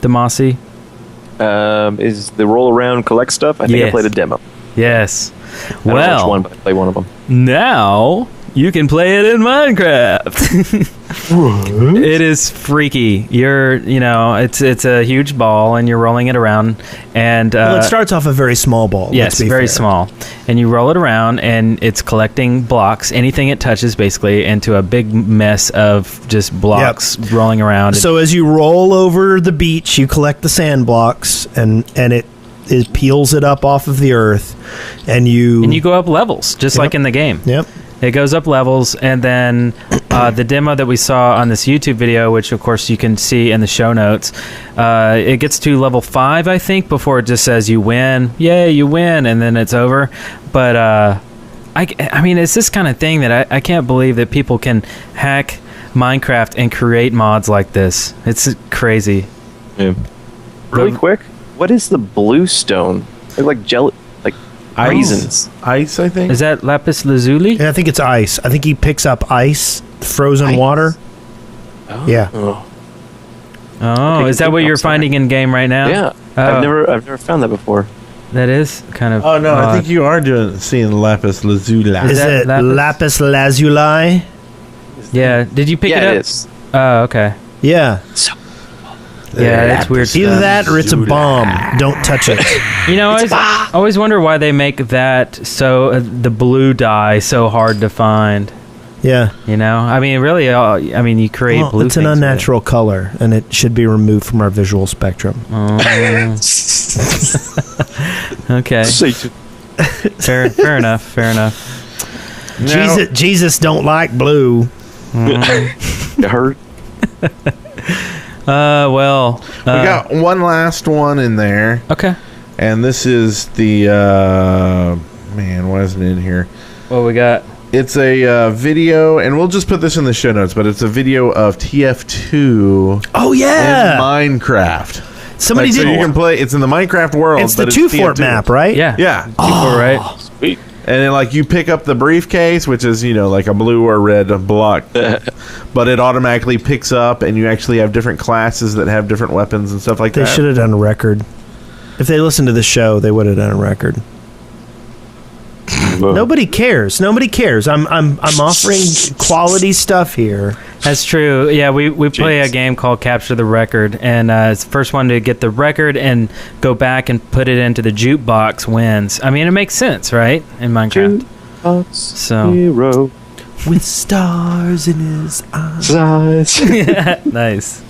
Damacy? Is the roll around collect stuff? I think I played a demo. Yes. I don't know which one, but I played one of them. Now you can play it in Minecraft. It is freaky. It's a huge ball, and you're rolling it around. And well, it starts off a very small ball. Yes, very small. And you roll it around, and it's collecting blocks, anything it touches, basically, into a big mess of just blocks rolling around. So as you roll over the beach, you collect the sand blocks, and it peels it up off of the earth, and you go up levels, just like in the game. Yep. It goes up levels, and then the demo that we saw on this YouTube video, which of course you can see in the show notes, it gets to level 5, I think, before it just says you win. Yay, you win, and then it's over. But I mean, it's this kind of thing that I can't believe that people can hack Minecraft and create mods like this. It's crazy. Yeah. Really quick, what is the blue stone? They're like raisins. Ice, I think. Is that lapis lazuli? Yeah, I think it's ice. I think he picks up ice, frozen water. Oh. Yeah. Oh, is that what you're finding in game right now? Yeah. I've never found that before. That is kind of. Oh no, I think you are seeing lapis lazuli. Is it lapis lazuli? Yeah. Did you pick it up? Yeah, it is. Oh, okay. Yeah. Yeah, that's weird. Either that or it's a bomb. Don't touch it. I always wonder why they make that so the blue dye so hard to find. Yeah. I mean, really, you create blue. It's an unnatural color, and it should be removed from our visual spectrum. Okay. Fair enough. Fair enough. Jesus don't like blue. It hurt. Well, we got one last one in there. Okay. And this is the man, why isn't it in here? What we got? It's a video, and we'll just put this in the show notes, but it's a video of TF2. Oh yeah, in Minecraft. Somebody did. So you can play. It's in the Minecraft world. It's the 2-fort map, right? Yeah. Yeah. 2-fort, right? Sweet. And then, you pick up the briefcase, which is, like a blue or red block. But it automatically picks up, and you actually have different classes that have different weapons and stuff like that. They should have done a record. If they listened to the show, they would have done a record. Nobody cares. I'm offering quality stuff here. That's true. Yeah, we play a game called Capture the Record, and it's the first one to get the record and go back and put it into the jukebox wins. I mean, it makes sense, right? In Minecraft. Jukebox hero with stars in his eyes. Yeah, nice.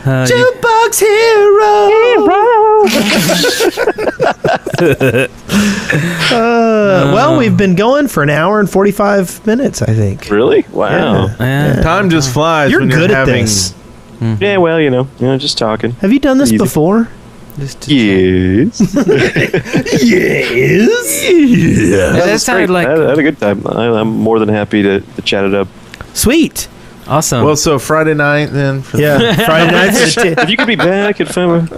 Jukebox hero. Well, we've been going for an hour and 45 minutes, I think. Really? Wow. Yeah. Time just flies. You're when good you're at having this. Yeah, well, just talking. Have you done this before? Yes. Yes. Yeah, that sounded like I had a good time. I'm more than happy to chat it up. Sweet. Awesome. Well, so Friday night then. Friday night. If you could be back at 5. You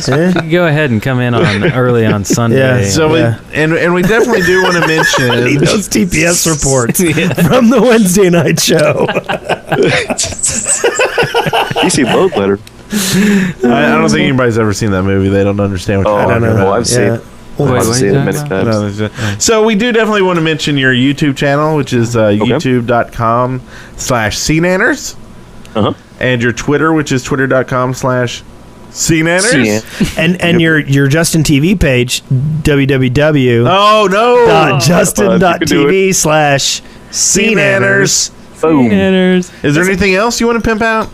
can go ahead and come in early on Sunday. Yeah. So and we definitely do want to mention I need those TPS reports from the Wednesday night show. DC load letter. I don't think anybody's ever seen that movie. They don't understand what you're talking about. Well, I've seen it. I've seen it many times. So we do definitely want to mention your YouTube channel, which is youtube.com/SeaNanners. And your Twitter, which is twitter.com/SeaNanners. And your Justin TV page, www.justin.tv/SeaNanners. Boom. Is there anything else you want to pimp out?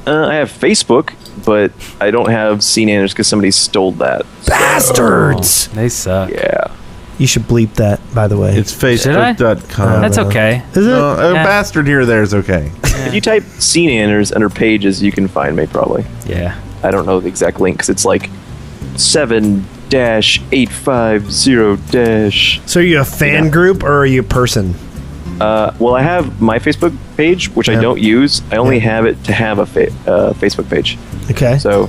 I have Facebook, but I don't have SeaNanners because somebody stole that. Bastards! They suck. Yeah. You should bleep that, by the way. It's facebook.com. That's okay. Is it? A bastard here or there is okay. If you type SeaNanners under pages, you can find me probably. Yeah. I don't know the exact link because it's like 7-850-. So are you a fan group or are you a person? Well, I have my Facebook page, which I don't use. I only have it to have a Facebook page. Okay. So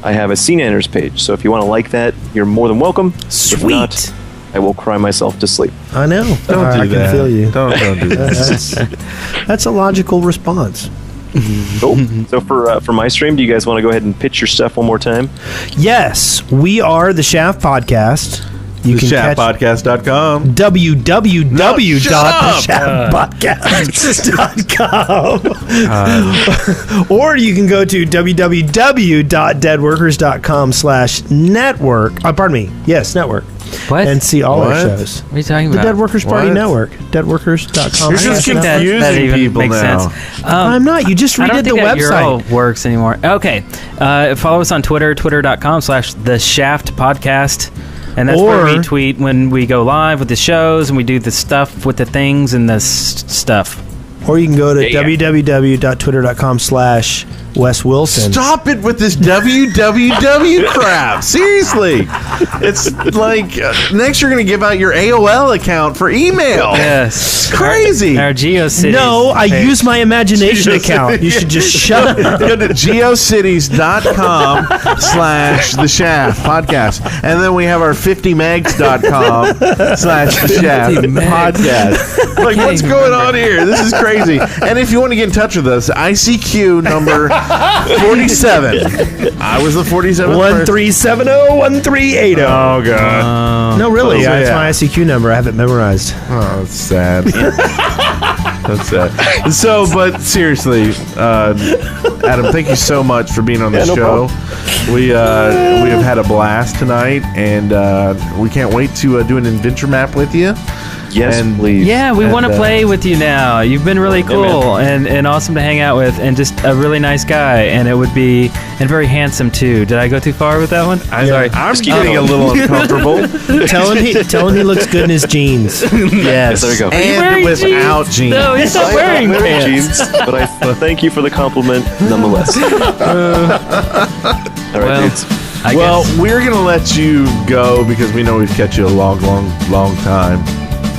I have a SeaNanners page. So if you want to like that, you're more than welcome. Sweet. If not, I will cry myself to sleep. I know. Don't do I that. can feel you. Don't do that. That's a logical response. Cool. So for my stream, do you guys want to go ahead and pitch your stuff one more time? Yes, we are the Shaft Podcast. You can catch ShaftPodcast.com. www.shaftpodcast.com. Or you can go to www.deadworkers.com/network. Pardon me. Yes, network. What? And see all our shows. What are you talking The about? Dead Workers Party What? Network. Deadworkers.com. You're just confusing that even people makes now. sense. I'm not. You just I redid don't the think that website. URL works anymore. Okay. Follow us on Twitter, twitter.com/The Shaft Podcast. And that's where we tweet when we go live with the shows and we do the stuff with the things and the stuff. Or you can go to www.twitter.com/Wes Wilson. Stop it with this www crap. Seriously. It's like next you're going to give out your AOL account for email. Yes. It's crazy. Our GeoCities. No, I use my imagination account. You should just shut up. Go to geocities.com/The Shaft Podcast. And then we have our 50megs.com/The Shaft Podcast. Like, what's going on here? This is crazy. And if you want to get in touch with us, ICQ number 47. I was the 47th 1370-1380. Oh, God. No, really. Oh, It's yeah. my ICQ number. I have it memorized. Oh, that's sad. That's sad. So, but seriously, Adam, thank you so much for being on the show. We have had a blast tonight, and we can't wait to do an adventure map with you. Yes, please. Yeah, we want to play with you now. You've been really cool and awesome to hang out with, and just a really nice guy. And it would be and very handsome too. Did I go too far with that one? I'm sorry. I'm getting a little uncomfortable. Tell him he looks good in his jeans. Yes, there we go. And without jeans. No, he's not wearing pants. jeans, but I thank you for the compliment nonetheless. All right, dudes. Well, we're going to let you go because we know we've kept you a long time.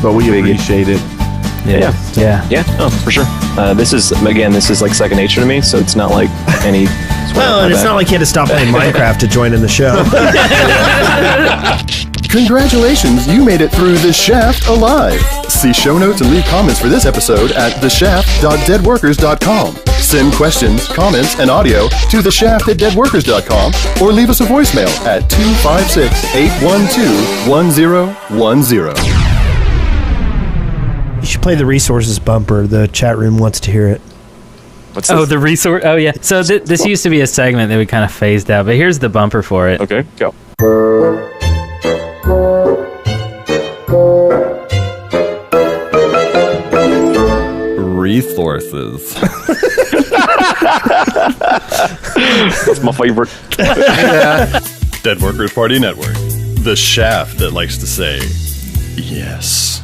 But we appreciate it. Yeah. Oh, for sure. This is like second nature to me, so it's not like any. Well, and it's not like he had to stop playing Minecraft to join in the show. Congratulations, you made it through The Shaft alive. See show notes and leave comments for this episode at theshaft.deadworkers.com. Send questions, comments, and audio to theshaft@deadworkers.com or leave us a voicemail at 256-812-1010. You should play the resources bumper. The chat room wants to hear it. What's this? Oh, the resource. Oh, yeah. So this used to be a segment that we kind of phased out, but here's the bumper for it. Okay, go. Resources. That's my favorite. Dead Workers Party Network. The shaft that likes to say yes.